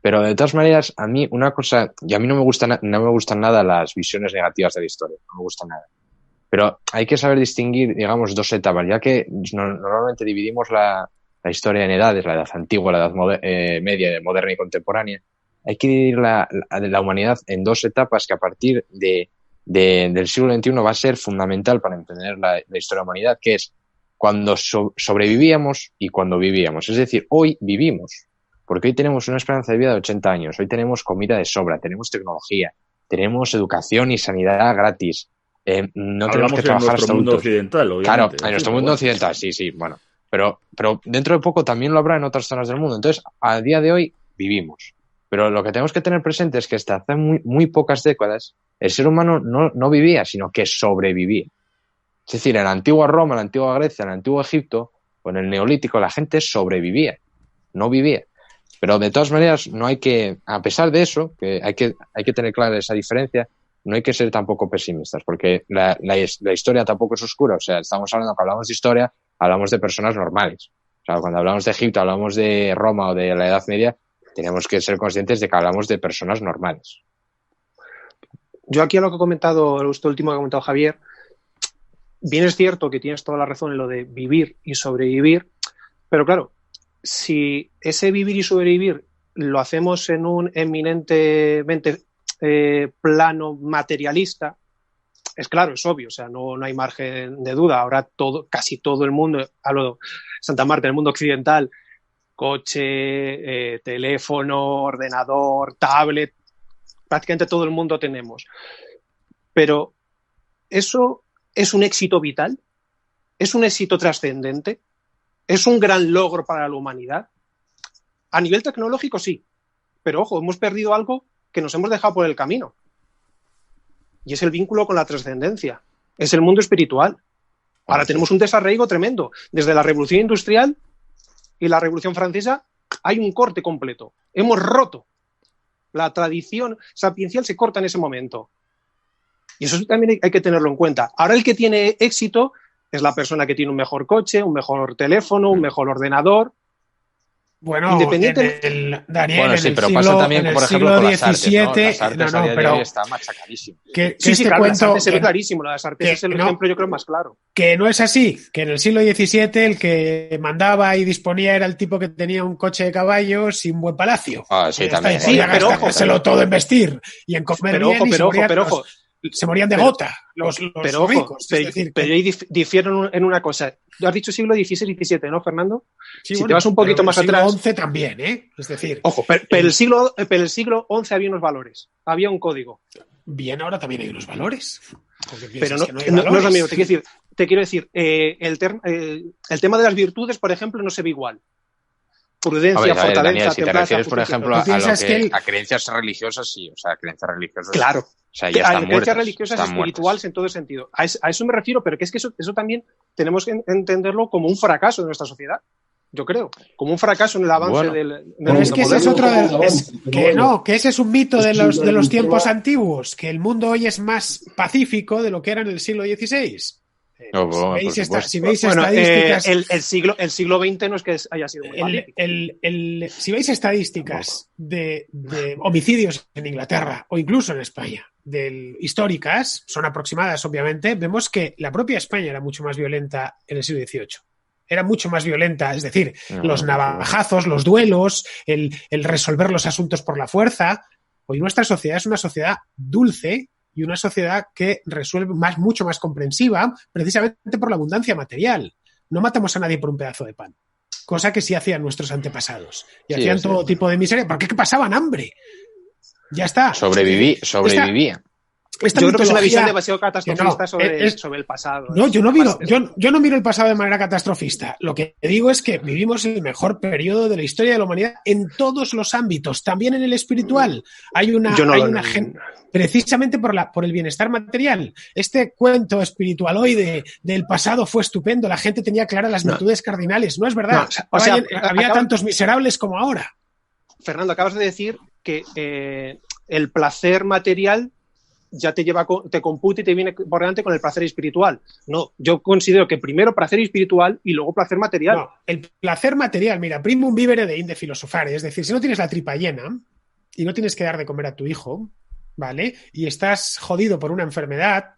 Pero de todas maneras, a mí una cosa, y a mí no me gustan nada las visiones negativas de la historia, no me gustan nada. Pero hay que saber distinguir, digamos, dos etapas, ya que normalmente dividimos la historia en edades, la edad antigua, la edad media, moderna y contemporánea. Hay que dividir la humanidad en dos etapas que a partir del siglo XXI va a ser fundamental para entender la historia de la humanidad, que es cuando sobrevivíamos y cuando vivíamos. Es decir, hoy vivimos, porque hoy tenemos una esperanza de vida de 80 años, hoy tenemos comida de sobra, tenemos tecnología, tenemos educación y sanidad gratis. No tenemos que trabajar hasta en nuestro mundo adultos. occidental, obviamente. Claro, en nuestro mundo occidental, sí, bueno. Pero dentro de poco también lo habrá en otras zonas del mundo. Entonces, a día de hoy vivimos. Pero lo que tenemos que tener presente es que hasta hace muy pocas décadas el ser humano no vivía, sino que sobrevivía. Es decir, en la antigua Roma, en la antigua Grecia, en el antiguo Egipto o en el Neolítico, la gente sobrevivía, no vivía. Pero de todas maneras, no hay que, a pesar de eso, que hay que tener clara esa diferencia, no hay que ser tampoco pesimistas, porque la historia tampoco es oscura. O sea, estamos hablando, cuando hablamos de historia, hablamos de personas normales. O sea, cuando hablamos de Egipto, hablamos de Roma o de la Edad Media, tenemos que ser conscientes de que hablamos de personas normales. Yo aquí a lo que he comentado, esto último que ha comentado Javier, bien es cierto que tienes toda la razón en lo de vivir y sobrevivir, pero claro, si ese vivir y sobrevivir lo hacemos en un eminentemente plano materialista, es claro, es obvio, o sea, no hay margen de duda. Ahora casi todo el mundo, hablo de Santa Marta, el mundo occidental, coche, teléfono, ordenador, tablet, prácticamente todo el mundo tenemos. Pero ¿eso es un éxito vital? ¿Es un éxito trascendente? ¿Es un gran logro para la humanidad? A nivel tecnológico sí, pero ojo, hemos perdido algo que nos hemos dejado por el camino. Y es el vínculo con la trascendencia. Es el mundo espiritual. Ahora tenemos un desarraigo tremendo. Desde la Revolución Industrial y la Revolución Francesa hay un corte completo. Hemos roto. La tradición sapiencial se corta en ese momento. Y eso también hay que tenerlo en cuenta. Ahora el que tiene éxito es la persona que tiene un mejor coche, un mejor teléfono, un mejor ordenador. Bueno, independiente. Daniel, bueno, sí, pero pasa también, por ejemplo, con las artes, ¿no? Las artes a día de hoy está machacadísimo. Sí, claro, las artes se ve clarísimo. Las artes es el ejemplo, yo creo, más claro. Que no es así, que en el siglo XVII el que mandaba y disponía era el tipo que tenía un coche de caballos y un buen palacio. Ah, sí, también. Sí, pero gastárselo todo en vestir y en comer bien. Pero ojo. Se morían de gota los ricos. Pero ahí difieren en una cosa. Tú has dicho siglo XVI y XVII, ¿no, Fernando? Sí, si te vas un poquito más atrás. El siglo XI también, ¿eh? Es decir. Ojo, pero el siglo XI había unos valores, había un código. Bien, ahora también hay unos valores. Pero no es lo mismo. Te quiero decir, el tema de las virtudes, por ejemplo, no se ve igual. Prudencia, fortaleza, Daniel, si te refieres, por ejemplo, a creencias religiosas, sí. O sea, creencias religiosas. Claro. O sea, ya están muertas. Creencias religiosas espirituales en todo sentido. A eso me refiero, pero que es que eso también tenemos que entenderlo como un fracaso de nuestra sociedad. Yo creo, como un fracaso en el avance del pero es que ese es otro que ese es un mito de los tiempos antiguos, que el mundo hoy es más pacífico de lo que era en el siglo XVI. Si veis estadísticas, el siglo XX no es que haya sido muy si veis estadísticas de homicidios en Inglaterra o incluso en España, históricas, son aproximadas obviamente, vemos que la propia España era mucho más violenta en el siglo XVIII. Era mucho más violenta, es decir, los navajazos, los duelos, el resolver los asuntos por la fuerza. Hoy nuestra sociedad es una sociedad dulce y una sociedad que resuelve mucho más comprensiva, precisamente por la abundancia material. No matamos a nadie por un pedazo de pan, cosa que sí hacían nuestros antepasados. Y hacían todo tipo de miseria, porque pasaban hambre. Ya está. Sobrevivía. Yo creo que es una visión demasiado catastrofista sobre el pasado. No, yo no miro el pasado de manera catastrofista. Lo que digo es que vivimos el mejor periodo de la historia de la humanidad en todos los ámbitos, también en el espiritual. Precisamente por el bienestar material. Este cuento espiritualoide del pasado fue estupendo, la gente tenía claras las virtudes cardinales. No es verdad. Había tantos miserables como ahora. Fernando, acabas de decir que el placer material ya te computa y te viene por delante con el placer espiritual. No, yo considero que primero placer espiritual y luego placer material. No, el placer material, mira, primum vivere deinde filosofare, es decir, si no tienes la tripa llena y no tienes que dar de comer a tu hijo, ¿vale? Y estás jodido por una enfermedad,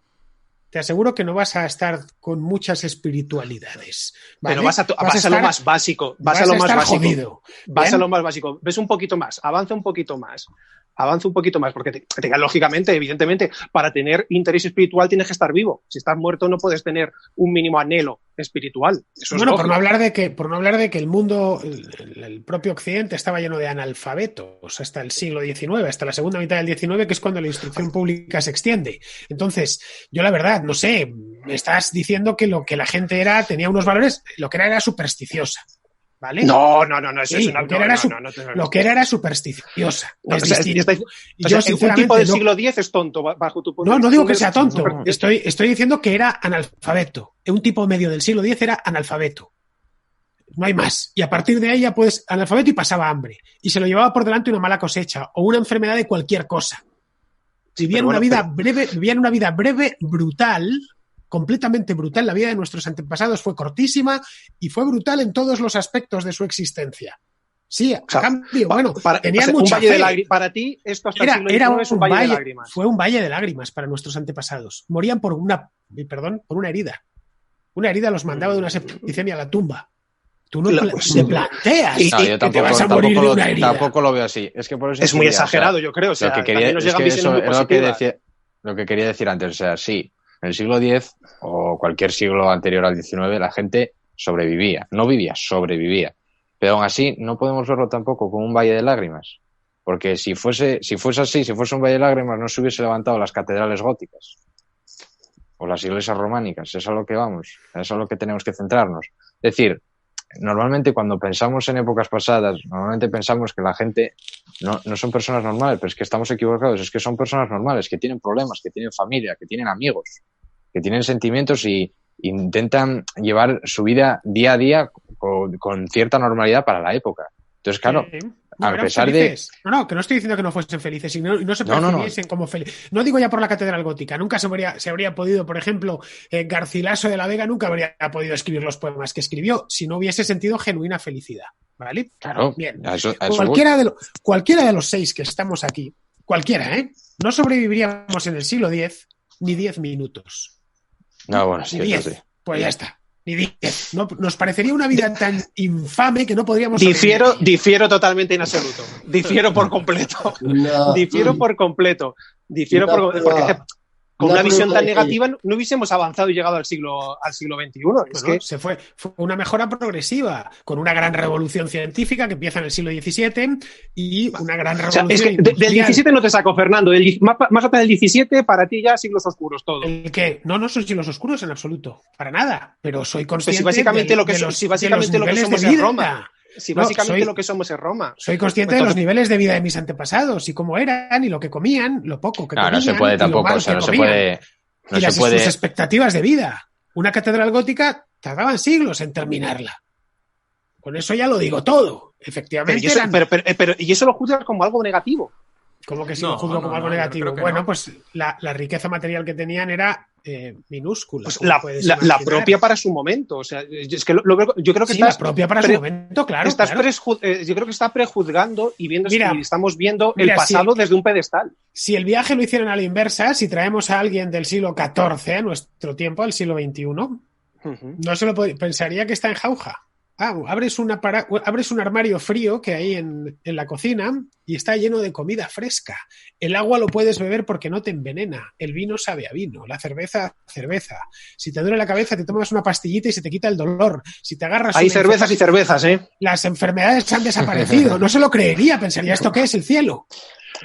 te aseguro que no vas a estar con muchas espiritualidades, ¿vale? Pero vas a lo más básico. Vas a lo más básico. Jodido. Vas a lo más básico. Ves un poquito más, avanza un poquito más, porque lógicamente, evidentemente, para tener interés espiritual tienes que estar vivo. Si estás muerto no puedes tener un mínimo anhelo espiritual. Eso es por no hablar de que el mundo, el propio Occidente estaba lleno de analfabetos hasta el siglo XIX, hasta la segunda mitad del XIX, que es cuando la instrucción pública se extiende. Entonces, yo la verdad, no sé, me estás diciendo que lo que la gente tenía unos valores, lo que era supersticiosa. ¿vale? No, eso Sí, es una... lo que era supersticiosa. No, Es o sea, distinto. o sea, un tipo del siglo X es tonto, bajo tu punto de vista. No digo que sea tonto. Super- Estoy diciendo que era analfabeto. Un tipo medio del siglo X era analfabeto. No hay más. Y a partir de ahí ya pues analfabeto y pasaba hambre. Y se lo llevaba por delante una mala cosecha o una enfermedad de cualquier cosa. Vivían una vida breve, brutal, completamente brutal. La vida de nuestros antepasados fue cortísima y fue brutal en todos los aspectos de su existencia. Sí, a cambio, bueno, tenían mucha fe. Para ti, esto hasta el siglo XIX es un valle de lágrimas. Fue un valle de lágrimas para nuestros antepasados. Morían por una herida. Una herida los mandaba de una septicemia a la tumba. Tú no te planteas yo que te vas a morir de una herida. Tampoco lo veo así. Es que por eso es muy exagerado, yo creo. O sea, lo que quería, nos llegan visiones muy positivas. Lo que quería decir antes, o sea, sí, en el siglo X o cualquier siglo anterior al XIX la gente sobrevivía. No vivía, sobrevivía. Pero aún así no podemos verlo tampoco como un valle de lágrimas. Porque si fuese así, si fuese un valle de lágrimas, no se hubiese levantado las catedrales góticas o las iglesias románicas. Es a lo que vamos, es a lo que tenemos que centrarnos. Es decir, normalmente cuando pensamos en épocas pasadas, normalmente pensamos que la gente no son personas normales, pero es que estamos equivocados, es que son personas normales, que tienen problemas, que tienen familia, que tienen amigos, que tienen sentimientos y intentan llevar su vida día a día con cierta normalidad para la época. Entonces, claro, a pesar de... No, que no estoy diciendo que no fuesen felices y no se percibiesen como felices. No digo ya por la catedral gótica. Nunca se habría podido, por ejemplo, Garcilaso de la Vega nunca habría podido escribir los poemas que escribió si no hubiese sentido genuina felicidad. ¿Vale? Claro. Bien. A eso cualquiera de los 6 que estamos aquí, cualquiera, no sobreviviríamos en el siglo X ni 10 minutos. No, bueno, sí, ni 10. Sí. Pues ya está. Ni 10. No, nos parecería una vida tan infame que no podríamos... Difiero totalmente en absoluto. Difiero por completo. Porque con una visión tan negativa no hubiésemos avanzado y llegado al siglo XXI. Fue una mejora progresiva, con una gran revolución científica que empieza en el siglo XVII y una gran revolución... O sea, es que del XVII no te saco, Fernando. Más allá del XVII, para ti ya siglos oscuros todo. ¿El qué? No son siglos oscuros en absoluto, para nada. Pero soy consciente si básicamente lo que somos es Roma. Si básicamente lo que somos es Roma. Soy consciente de los niveles de vida de mis antepasados y cómo eran y lo que comían, lo poco que comían. No se puede tampoco, sus expectativas de vida. Una catedral gótica tardaban siglos en terminarla. Con eso ya lo digo todo. Efectivamente. Pero ¿y eso lo juzgas como algo negativo? ¿Cómo que sí lo juzgo como algo negativo? Bueno, pues la riqueza material que tenían era minúscula. Pues la propia para su momento. O sea, es que yo creo que la propia para su momento, claro. Yo creo que está prejuzgando y estamos viendo el pasado desde un pedestal. Si el viaje lo hicieran a la inversa, si traemos a alguien del siglo XIV a nuestro tiempo, al siglo XXI, no se lo pensaría que está en jauja. Abres un armario frío que hay en la cocina y está lleno de comida fresca. El agua lo puedes beber porque no te envenena. El vino sabe a vino. La cerveza a cerveza. Si te duele la cabeza, te tomas una pastillita y se te quita el dolor. Si te agarras... Hay cervezas y cervezas, ¿eh? Las enfermedades han desaparecido. No se lo creería. Pensaría, ¿esto qué es? ¿El cielo?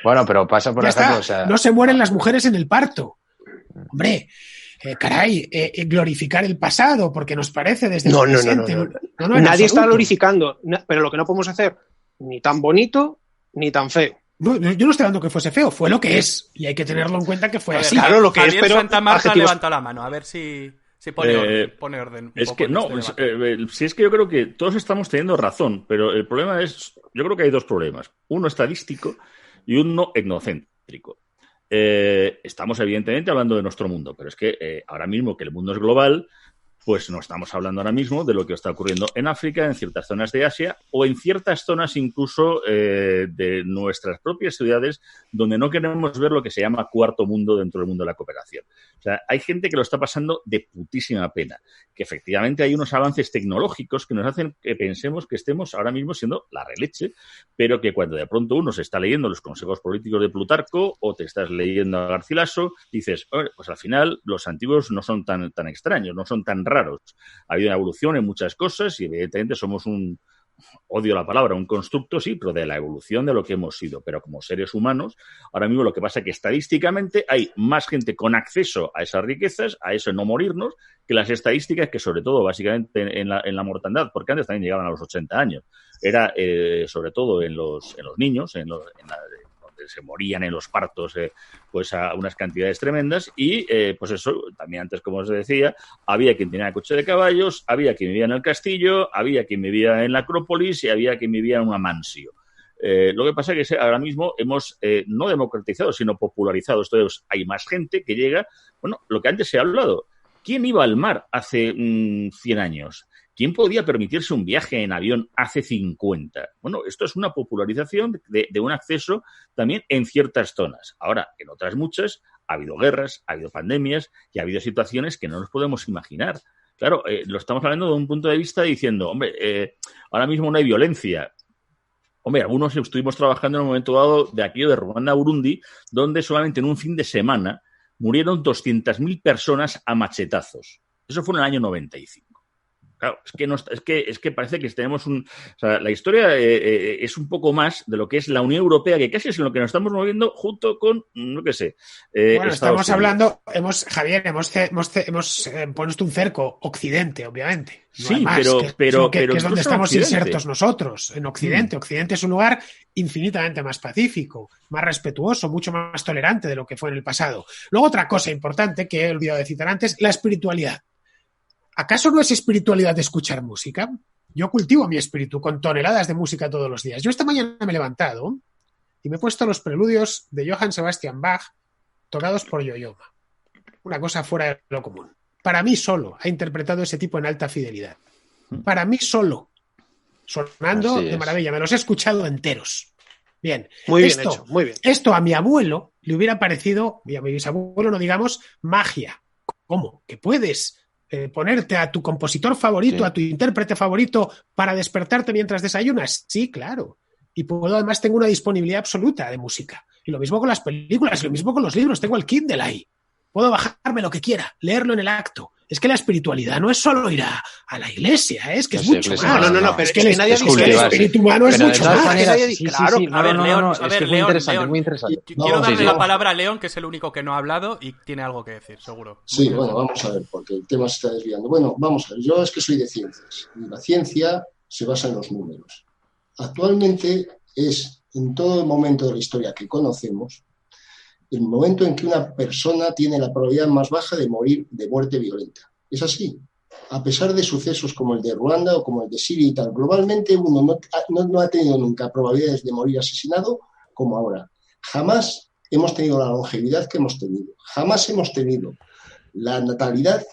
Bueno, pero pasa por ejemplo... O sea... No se mueren las mujeres en el parto. Hombre... glorificar el pasado porque nos parece desde el presente. No, nadie está glorificando, pero lo que no podemos hacer ni tan bonito ni tan feo. No, yo no estoy hablando que fuese feo, fue lo que es y hay que tenerlo en cuenta que fue así. Claro, lo que Javier es, pero Santa Marta levanta la mano, a ver si pone orden. Es que no, si es que yo creo que todos estamos teniendo razón, pero el problema es, yo creo que hay dos problemas, uno estadístico y uno etnocéntrico. Estamos evidentemente hablando de nuestro mundo, pero es que ahora mismo que el mundo es global, pues no estamos hablando ahora mismo de lo que está ocurriendo en África, en ciertas zonas de Asia o en ciertas zonas incluso de nuestras propias ciudades donde no queremos ver lo que se llama cuarto mundo dentro del mundo de la cooperación. O sea, hay gente que lo está pasando de putísima pena, que efectivamente hay unos avances tecnológicos que nos hacen que pensemos que estemos ahora mismo siendo la releche, pero que cuando de pronto uno se está leyendo los consejos políticos de Plutarco o te estás leyendo a Garcilaso, dices, pues al final los antiguos no son tan extraños, no son tan raros. Ha habido una evolución en muchas cosas y evidentemente somos un odio la palabra, un constructo, sí, pero de la evolución de lo que hemos sido. Pero como seres humanos, ahora mismo lo que pasa es que estadísticamente hay más gente con acceso a esas riquezas, a eso no morirnos, que las estadísticas que sobre todo, básicamente, en la mortandad, porque antes también llegaban a los 80 años, era sobre todo en los niños, donde se morían en los partos pues a unas cantidades tremendas y pues eso, también antes como os decía, había quien tenía coche de caballos, había quien vivía en el castillo, había quien vivía en la Acrópolis y había quien vivía en una mansio. Lo que pasa es que ahora mismo hemos no democratizado, sino popularizado. Entonces hay más gente que llega, bueno, lo que antes se ha hablado, ¿quién iba al mar hace 100 años? ¿Quién podía permitirse un viaje en avión hace 50? Bueno, esto es una popularización de un acceso también en ciertas zonas. Ahora, en otras muchas, ha habido guerras, ha habido pandemias y ha habido situaciones que no nos podemos imaginar. Claro, lo estamos hablando de un punto de vista diciendo, hombre, ahora mismo no hay violencia. Hombre, algunos estuvimos trabajando en un momento dado de aquello de Ruanda a Burundi, donde solamente en un fin de semana murieron 200.000 personas a machetazos. Eso fue en el año 95. Claro, es que parece que tenemos o sea, la historia es un poco más de lo que es la Unión Europea, que casi es en lo que nos estamos moviendo junto con, no qué sé. Bueno, estamos hablando, Javier, hemos puesto un cerco Occidente, obviamente. No sí, más, pero que es donde estamos Occidente. insertos nosotros, en Occidente. Occidente es un lugar infinitamente más pacífico, más respetuoso, mucho más tolerante de lo que fue en el pasado. Luego, otra cosa importante que he olvidado de citar antes, la espiritualidad. ¿Acaso no es espiritualidad de escuchar música? Yo cultivo mi espíritu con toneladas de música todos los días. Yo esta mañana me he levantado y me he puesto los preludios de Johann Sebastian Bach tocados por Yo-Yo Ma. Una cosa fuera de lo común. Para mí solo ha interpretado ese tipo en alta fidelidad. Para mí solo. Sonando de maravilla. Me los he escuchado enteros. Bien. Muy bien hecho, muy bien. Esto a mi abuelo le hubiera parecido, y a mi bisabuelo no digamos, magia. ¿Cómo? ¿Que puedes ponerte a tu compositor favorito, a tu intérprete favorito para despertarte mientras desayunas? Sí, claro. Y puedo, además tengo una disponibilidad absoluta de música. Y lo mismo con las películas, y lo mismo con los libros. Tengo el Kindle ahí. Puedo bajarme lo que quiera, leerlo en el acto. Es que la espiritualidad no es solo ir a la iglesia, es que es mucho más. No, pero es que nadie dice que el espíritu humano es mucho más. Claro, a ver, León, muy interesante. Quiero darle la palabra a León, que es el único que no ha hablado y tiene algo que decir, seguro. Sí, bueno, vamos a ver, porque el tema se está desviando. Bueno, vamos a ver, yo es que soy de ciencias y la ciencia se basa en los números. Actualmente es, en todo el momento de la historia que conocemos, el momento en que una persona tiene la probabilidad más baja de morir de muerte violenta. Es así. A pesar de sucesos como el de Ruanda o como el de Siria y tal, globalmente uno no ha tenido nunca probabilidades de morir asesinado como ahora. Jamás hemos tenido la longevidad que hemos tenido. Jamás hemos tenido la natalidad,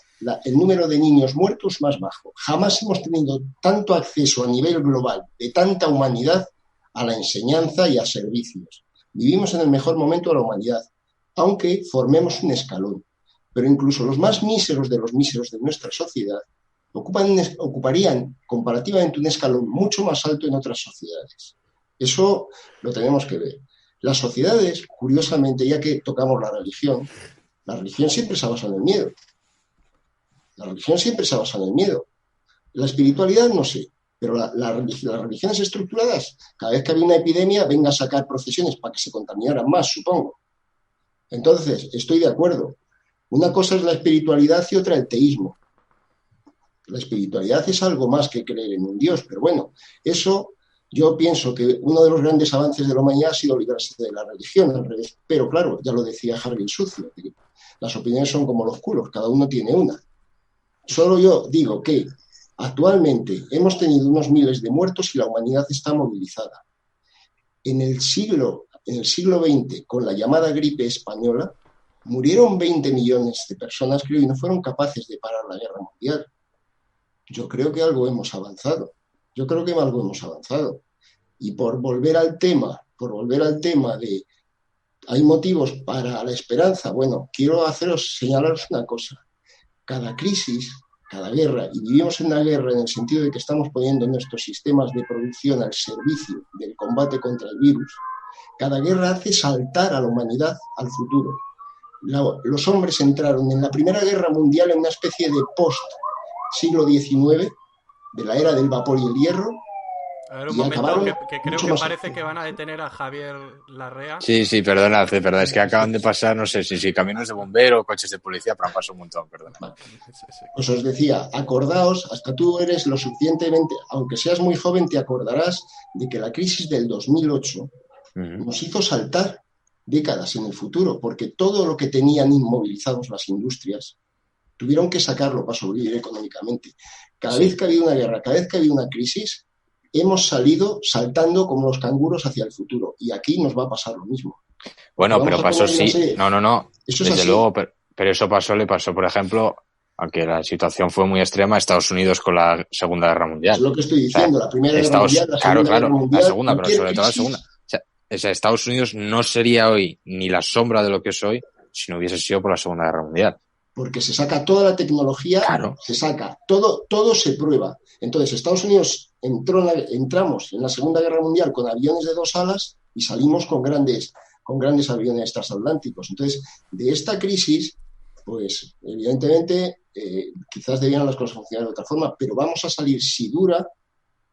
el número de niños muertos más bajo. Jamás hemos tenido tanto acceso a nivel global de tanta humanidad a la enseñanza y a servicios. Vivimos en el mejor momento de la humanidad, aunque formemos un escalón. Pero incluso los más míseros de los míseros de nuestra sociedad ocuparían comparativamente un escalón mucho más alto en otras sociedades. Eso lo tenemos que ver. Las sociedades, curiosamente, ya que tocamos la religión siempre se ha basado en el miedo. La religión siempre se ha basado en el miedo. La espiritualidad, no sé. Pero las religiones estructuradas, cada vez que había una epidemia, venga a sacar procesiones para que se contaminaran más, supongo. Entonces, estoy de acuerdo. Una cosa es la espiritualidad y otra el teísmo. La espiritualidad es algo más que creer en un Dios, pero bueno, eso yo pienso que uno de los grandes avances de la humanidad ha sido librarse de la religión, al revés. Pero claro, ya lo decía Harvey Sucio, las opiniones son como los culos, cada uno tiene una. Solo yo digo que actualmente hemos tenido unos miles de muertos y la humanidad está movilizada. En el siglo XX, con la llamada gripe española, murieron 20 millones de personas, creo, y no fueron capaces de parar la guerra mundial. Yo creo que algo hemos avanzado. Y por volver al tema de hay motivos para la esperanza, bueno, quiero señalaros una cosa. Cada crisis, cada guerra, y vivimos en una guerra en el sentido de que estamos poniendo nuestros sistemas de producción al servicio del combate contra el virus, cada guerra hace saltar a la humanidad al futuro. Los hombres entraron en la Primera Guerra Mundial en una especie de post-siglo XIX, de la era del vapor y el hierro, A ver, un Y momento, acabaron que creo mucho que más parece activos. que van a detener a Javier Larrea. Sí, perdona, es que acaban de pasar, no sé si camiones de bombero, coches de policía, pero han pasado un montón, perdona. Vale. Pues os decía, acordaos, hasta tú eres lo suficientemente, aunque seas muy joven, te acordarás de que la crisis del 2008 nos hizo saltar décadas en el futuro, porque todo lo que tenían inmovilizados las industrias tuvieron que sacarlo para sobrevivir económicamente. Cada vez que ha habido una guerra, cada vez que ha habido una crisis, hemos salido saltando como los canguros hacia el futuro. Y aquí nos va a pasar lo mismo. Bueno, Vamos pero a pasó poner, sí. No. Eso es Desde así. luego, pero eso le pasó, por ejemplo, aunque la situación fue muy extrema, a Estados Unidos con la Segunda Guerra Mundial. Es lo que estoy diciendo, la Primera Guerra Mundial, la Claro, Segunda Guerra Mundial, la Segunda, pero cualquier sobre todo la crisis. Segunda. O sea, Estados Unidos no sería hoy ni la sombra de lo que es hoy si no hubiese sido por la Segunda Guerra Mundial. Porque se saca toda la tecnología, Claro. se saca, todo se prueba. Entonces, Estados Unidos entramos en la Segunda Guerra Mundial con aviones de 2 alas y salimos con grandes aviones transatlánticos. Entonces, de esta crisis, pues, evidentemente, quizás debieran las cosas funcionar de otra forma, pero vamos a salir si dura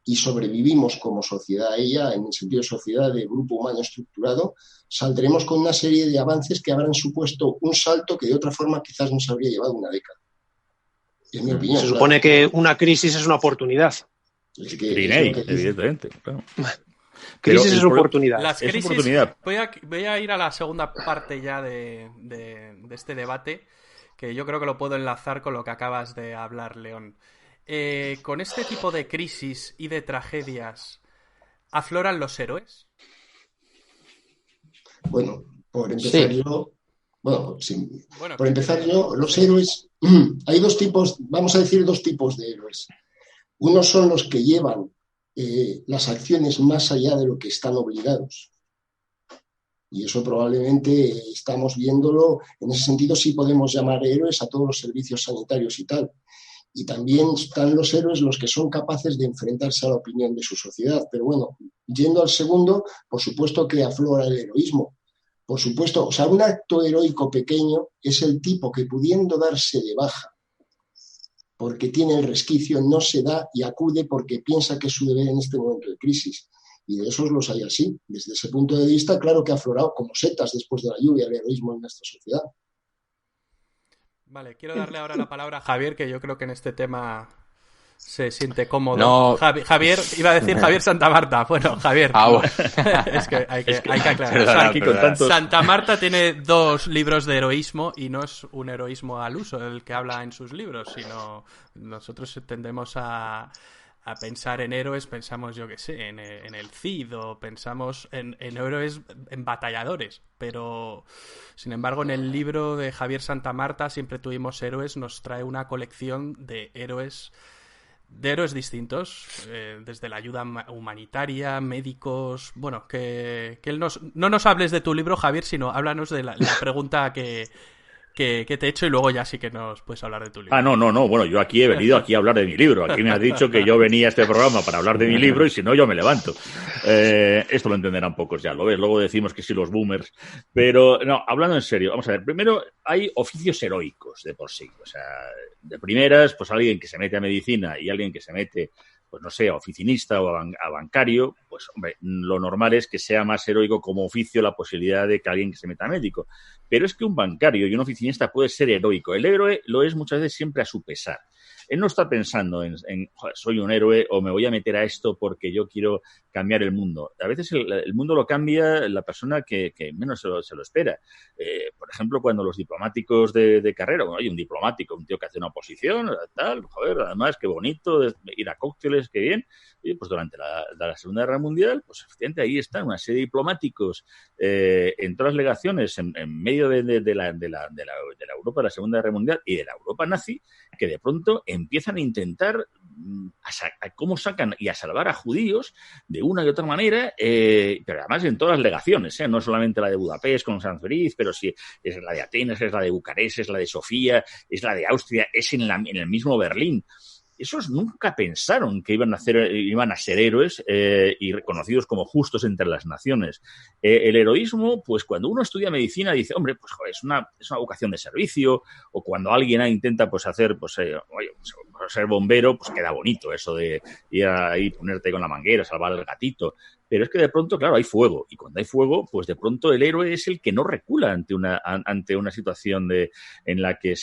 y sobrevivimos como sociedad a ella, en el sentido de sociedad de grupo humano estructurado, saldremos con una serie de avances que habrán supuesto un salto que de otra forma quizás nos habría llevado una década. Es mi opinión. Se supone que una crisis es una oportunidad. Es que, Trinei, evidentemente. Claro. Crisis es oportunidad. Las Es crisis, oportunidad. voy a ir a la segunda parte ya de este debate, que yo creo que lo puedo enlazar con lo que acabas de hablar, León. Con este tipo de crisis y de tragedias, ¿afloran los héroes? Bueno, por empezar Sí. yo... Bueno, sí. Bueno, Por empezar yo, los héroes... Hay dos tipos, vamos a decir dos tipos de héroes. Unos son los que llevan las acciones más allá de lo que están obligados. Y eso probablemente estamos viéndolo, en ese sentido sí podemos llamar héroes a todos los servicios sanitarios y tal. Y también están los héroes los que son capaces de enfrentarse a la opinión de su sociedad. Pero bueno, yendo al segundo, por supuesto que aflora el heroísmo. Por supuesto, o sea, un acto heroico pequeño es el tipo que pudiendo darse de baja porque tiene el resquicio, no se da y acude porque piensa que es su deber en este momento de crisis. Y de esos los hay así. Desde ese punto de vista, claro que ha aflorado como setas después de la lluvia el heroísmo en nuestra sociedad. Vale, quiero darle ahora la palabra a Javier, que yo creo que en este tema se siente cómodo. No. Javier, iba a decir Javier Santa Marta. Bueno, Javier. Bueno. Es que hay que aclarar. Perdona, Aquí con tantos... Santa Marta tiene 2 libros de heroísmo y no es un heroísmo al uso el que habla en sus libros, sino nosotros tendemos a pensar en héroes, pensamos, yo qué sé, en el Cid o pensamos en héroes, en batalladores, pero sin embargo en el libro de Javier Santa Marta siempre tuvimos héroes, nos trae una colección de héroes distintos, desde la ayuda humanitaria, médicos, bueno, que él no nos hables de tu libro, Javier, sino háblanos de la pregunta que te he hecho y luego ya sí que nos puedes hablar de tu libro. No, bueno, yo aquí he venido a hablar de mi libro. Aquí me has dicho que yo venía a este programa para hablar de mi libro y si no yo me levanto. Esto lo entenderán pocos ya, lo ves, luego decimos que sí los boomers. Pero no, hablando en serio, vamos a ver, primero hay oficios heroicos de por sí. O sea, de primeras, pues alguien que se mete a medicina y alguien que se mete, pues no sé, a oficinista o a bancario, pues hombre, lo normal es que sea más heroico como oficio la posibilidad de que alguien que se meta a médico. Pero es que un bancario y un oficinista puede ser heroico. El héroe lo es muchas veces siempre a su pesar. Él no está pensando en joder, soy un héroe o me voy a meter a esto porque yo quiero cambiar el mundo. A veces el mundo lo cambia la persona que menos se lo espera. Por ejemplo, cuando los diplomáticos de carrera, bueno, hay un diplomático, un tío que hace una oposición, tal, joder, además, qué bonito, ir a cócteles, qué bien. Y pues durante la Segunda Guerra Mundial, pues efectivamente ahí están una serie de diplomáticos en todas las legaciones en medio de la Europa de la Segunda Guerra Mundial y de la Europa nazi, que de pronto empiezan a intentar a cómo sacan y a salvar a judíos de una y otra manera, pero además en todas las legaciones, no solamente la de Budapest con San Feliz, pero sí es la de Atenas, es la de Bucarest, es la de Sofía, es la de Austria, es en el mismo Berlín. esos nunca pensaron que iban a ser héroes y reconocidos como justos entre las naciones. El heroísmo, pues cuando uno estudia medicina dice, hombre, pues joder, es una vocación de servicio, o cuando alguien intenta pues hacer, pues ser bombero, pues queda bonito eso de ir ahí, ponerte con la manguera, salvar al gatito. Pero es que de pronto, claro, hay fuego. Y cuando hay fuego, pues de pronto el héroe es el que no recula ante una situación en la que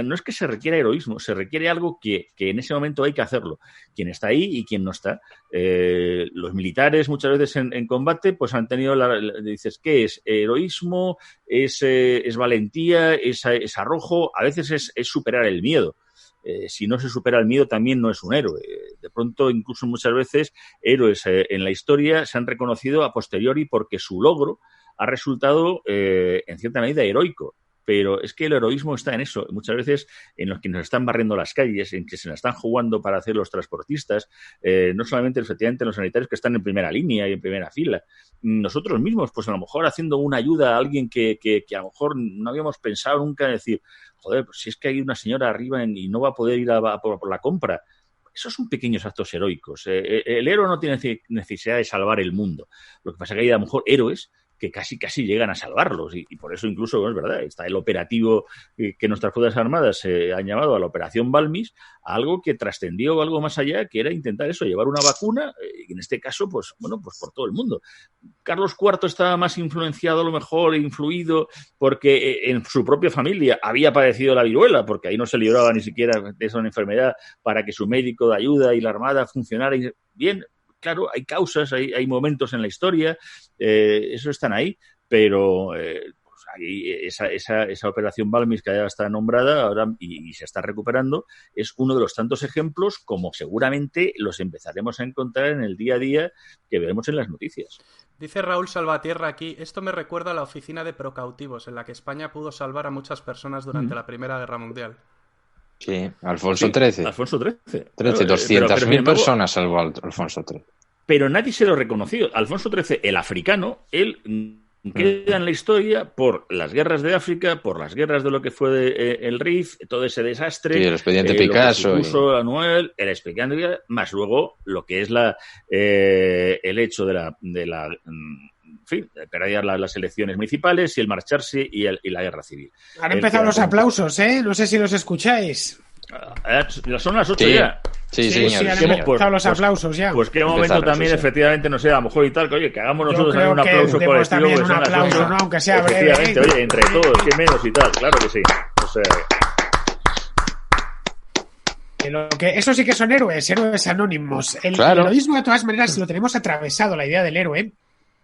no es que se requiera heroísmo, se requiere algo que en ese momento hay que hacerlo. Quien está ahí y quien no está. Los militares muchas veces en combate pues han tenido, dices, ¿qué es? Heroísmo, es valentía, es arrojo, a veces es superar el miedo. Si no se supera el miedo también no es un héroe. De pronto, incluso muchas veces, héroes en la historia se han reconocido a posteriori porque su logro ha resultado en cierta medida heroico. Pero es que el heroísmo está en eso. Muchas veces en los que nos están barriendo las calles, en que se la están jugando para hacer los transportistas, no solamente efectivamente los sanitarios que están en primera línea y en primera fila. Nosotros mismos, pues a lo mejor haciendo una ayuda a alguien que a lo mejor no habíamos pensado nunca en decir, joder, pues si es que hay una señora arriba y no va a poder ir por la compra. Esos son pequeños actos heroicos. El héroe no tiene necesidad de salvar el mundo. Lo que pasa es que hay a lo mejor héroes que casi llegan a salvarlos y por eso incluso, bueno, es verdad, está el operativo que nuestras Fuerzas Armadas han llamado a la Operación Balmis, a algo que trascendió algo más allá, que era intentar eso, llevar una vacuna, y en este caso, pues bueno, pues por todo el mundo. Carlos IV estaba más influenciado, a lo mejor, influido, porque en su propia familia había padecido la viruela, porque ahí no se libraba ni siquiera de esa enfermedad para que su médico de ayuda y la Armada funcionara bien. Claro, hay causas, hay momentos en la historia, eso están ahí, pero pues ahí esa operación Balmis que ya está nombrada ahora y se está recuperando es uno de los tantos ejemplos como seguramente los empezaremos a encontrar en el día a día que veremos en las noticias. Dice Raúl Salvatierra aquí, esto me recuerda a la oficina de procautivos, en la que España pudo salvar a muchas personas durante la Primera Guerra Mundial. Sí, Alfonso XIII. Alfonso XIII. 200.000 personas salvó Alfonso XIII. Pero nadie se lo reconoció. Alfonso XIII, el africano, él queda en la historia por las guerras de África, por las guerras de lo que fue el Rif, todo ese desastre. Sí, el expediente Picasso. Anuel, el expediente, más luego lo que es el hecho de la en fin, perder las elecciones municipales y el marcharse y la guerra civil. Han empezado los aplausos, ¿eh? No sé si los escucháis. Son las 8 ya. Sí, señor. Han empezado los aplausos ya. Pues qué momento también, efectivamente, no sé, a lo mejor y tal, que oye, que hagamos nosotros también un aplauso colectivo. También un aplauso, ¿no? Aunque sea breve. Efectivamente, oye, entre todos, qué menos y tal, claro que sí. O sea... Eso sí que son héroes anónimos. El heroísmo, de todas maneras, lo tenemos atravesado, la idea del héroe,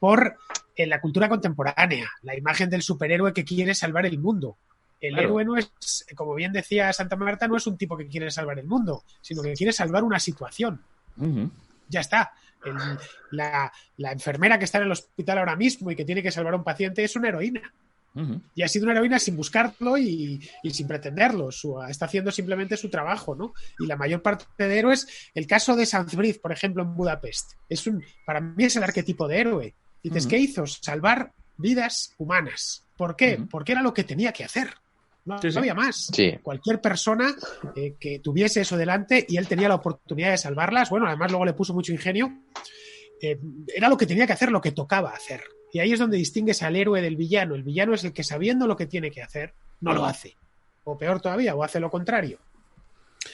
por la cultura contemporánea, la imagen del superhéroe que quiere salvar el mundo. El héroe no es, como bien decía Santa Marta, no es un tipo que quiere salvar el mundo, sino que quiere salvar una situación. Ya está. La enfermera que está en el hospital ahora mismo y que tiene que salvar a un paciente es una heroína. Y ha sido una heroína sin buscarlo y sin pretenderlo. Está haciendo simplemente su trabajo, ¿no? Y la mayor parte de héroes, el caso de Sanzbriz, por ejemplo, en Budapest, para mí es el arquetipo de héroe. Dices, ¿qué hizo? Salvar vidas humanas. ¿Por qué? Porque era lo que tenía que hacer. No había más. Sí. Cualquier persona que tuviese eso delante y él tenía la oportunidad de salvarlas, bueno, además luego le puso mucho ingenio, era lo que tenía que hacer, lo que tocaba hacer. Y ahí es donde distingues al héroe del villano. El villano es el que, sabiendo lo que tiene que hacer, no lo hace. O peor todavía, o hace lo contrario.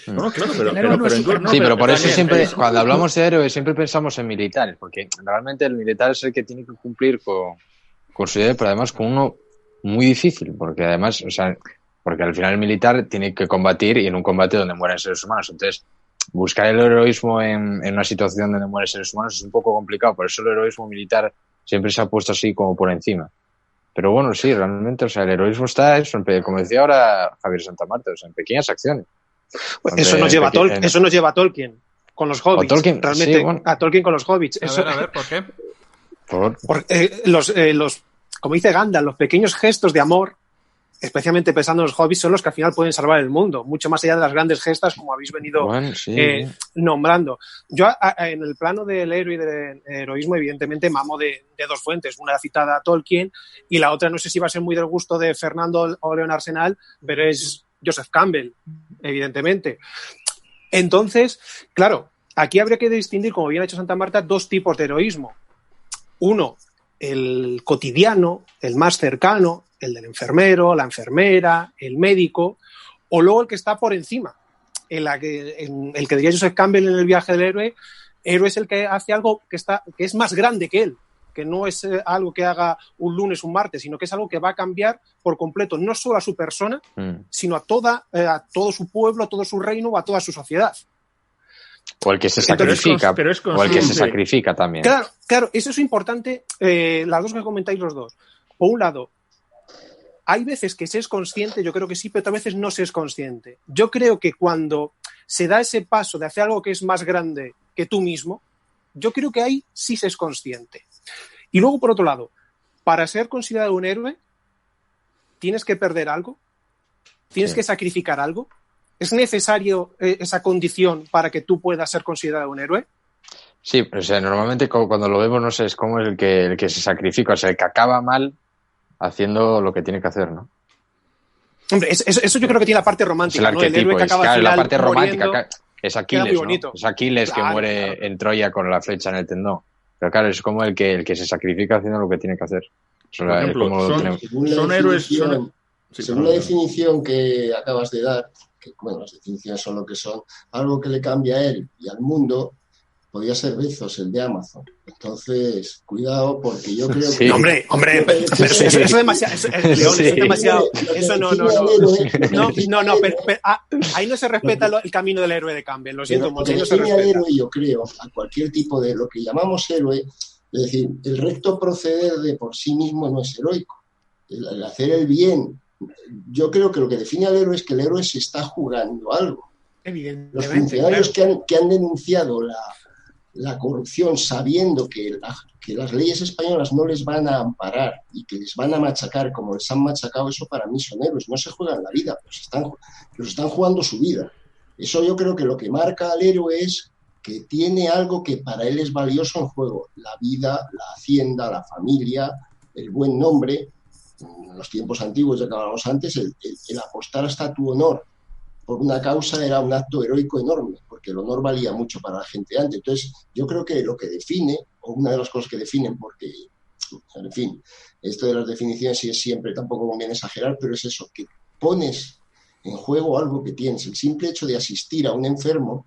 No, claro, pero por eso siempre, cuando hablamos de héroes, siempre pensamos en militares, porque realmente el militar es el que tiene que cumplir con su deber, pero además con uno muy difícil, porque además, o sea, porque al final el militar tiene que combatir y en un combate donde mueren seres humanos. Entonces, buscar el heroísmo en una situación donde mueren seres humanos es un poco complicado, por eso el heroísmo militar siempre se ha puesto así como por encima. Pero bueno, sí, realmente, o sea, el heroísmo está eso, como decía ahora Javier Santamarta, o sea, en pequeñas acciones. Eso nos lleva a Tolkien con los hobbits. Tolkien, realmente, sí, bueno. A Tolkien con los hobbits. A ver, ¿por qué? Como dice Gandalf, los pequeños gestos de amor, especialmente pensando en los hobbits, son los que al final pueden salvar el mundo, mucho más allá de las grandes gestas, como habéis venido nombrando. Yo, en el plano del héroe y del heroísmo, evidentemente mamo de dos fuentes, una citada a Tolkien y la otra no sé si va a ser muy del gusto de Fernando o León Arsenal, pero es Joseph Campbell, evidentemente. Entonces, claro, aquí habría que distinguir, como bien ha hecho Santa Marta, dos tipos de heroísmo. Uno, el cotidiano, el más cercano, el del enfermero, la enfermera, el médico, o luego el que está por encima, el que diría Joseph Campbell en El viaje del héroe. Héroe es el que hace algo que es más grande que él, que no es algo que haga un lunes, un martes, sino que es algo que va a cambiar por completo, no solo a su persona, sino a todo su pueblo, a todo su reino o a toda su sociedad. O el que se sacrifica, o el que se sacrifica también. Claro, eso es importante, las dos que comentáis los dos. Por un lado, hay veces que se es consciente, yo creo que sí, pero otras veces no se es consciente. Yo creo que cuando se da ese paso de hacer algo que es más grande que tú mismo, yo creo que ahí sí se es consciente. Y luego, por otro lado, para ser considerado un héroe, tienes que perder algo, tienes que sacrificar algo. ¿Es necesario esa condición para que tú puedas ser considerado un héroe? Sí, pero o sea, normalmente cuando lo vemos, no sé, es como el que se sacrifica, o sea, el que acaba mal haciendo lo que tiene que hacer, ¿no? Hombre, eso yo creo que tiene la parte romántica, es ¿no? El héroe que acaba al final la parte romántica muriendo, es Aquiles, ¿no? Es Aquiles que muere en Troya con la flecha en el tendón. Pero claro, es como el que se sacrifica haciendo lo que tiene que hacer. Por ejemplo, son héroes. Según la definición que acabas de dar, que bueno, las definiciones son lo que son, algo que le cambia a él y al mundo, podría ser Bezos, el de Amazon. Entonces, cuidado, porque yo creo que... Hombre, eso es demasiado... Eso es demasiado... Eso no. No, pero ahí no se respeta el camino del héroe de Campbell, lo siento mucho. No se respeta. Héroe, yo creo, a cualquier tipo de lo que llamamos héroe, es decir, el recto proceder de por sí mismo no es heroico. El hacer el bien, yo creo que lo que define al héroe es que el héroe se está jugando algo. Evidentemente. Los funcionarios que han denunciado la corrupción sabiendo que las leyes españolas no les van a amparar y que les van a machacar como les han machacado, eso para mí son héroes. No se juegan la vida, pero están jugando su vida. Eso yo creo que lo que marca al héroe es que tiene algo que para él es valioso en juego. La vida, la hacienda, la familia, el buen nombre. En los tiempos antiguos, ya que hablábamos antes, el apostar hasta tu honor por una causa era un acto heroico enorme, porque el honor valía mucho para la gente antes. Entonces, yo creo que lo que define, o una de las cosas que definen, porque, en fin, esto de las definiciones sí es siempre, tampoco conviene exagerar, pero es eso, que pones en juego algo que tienes. El simple hecho de asistir a un enfermo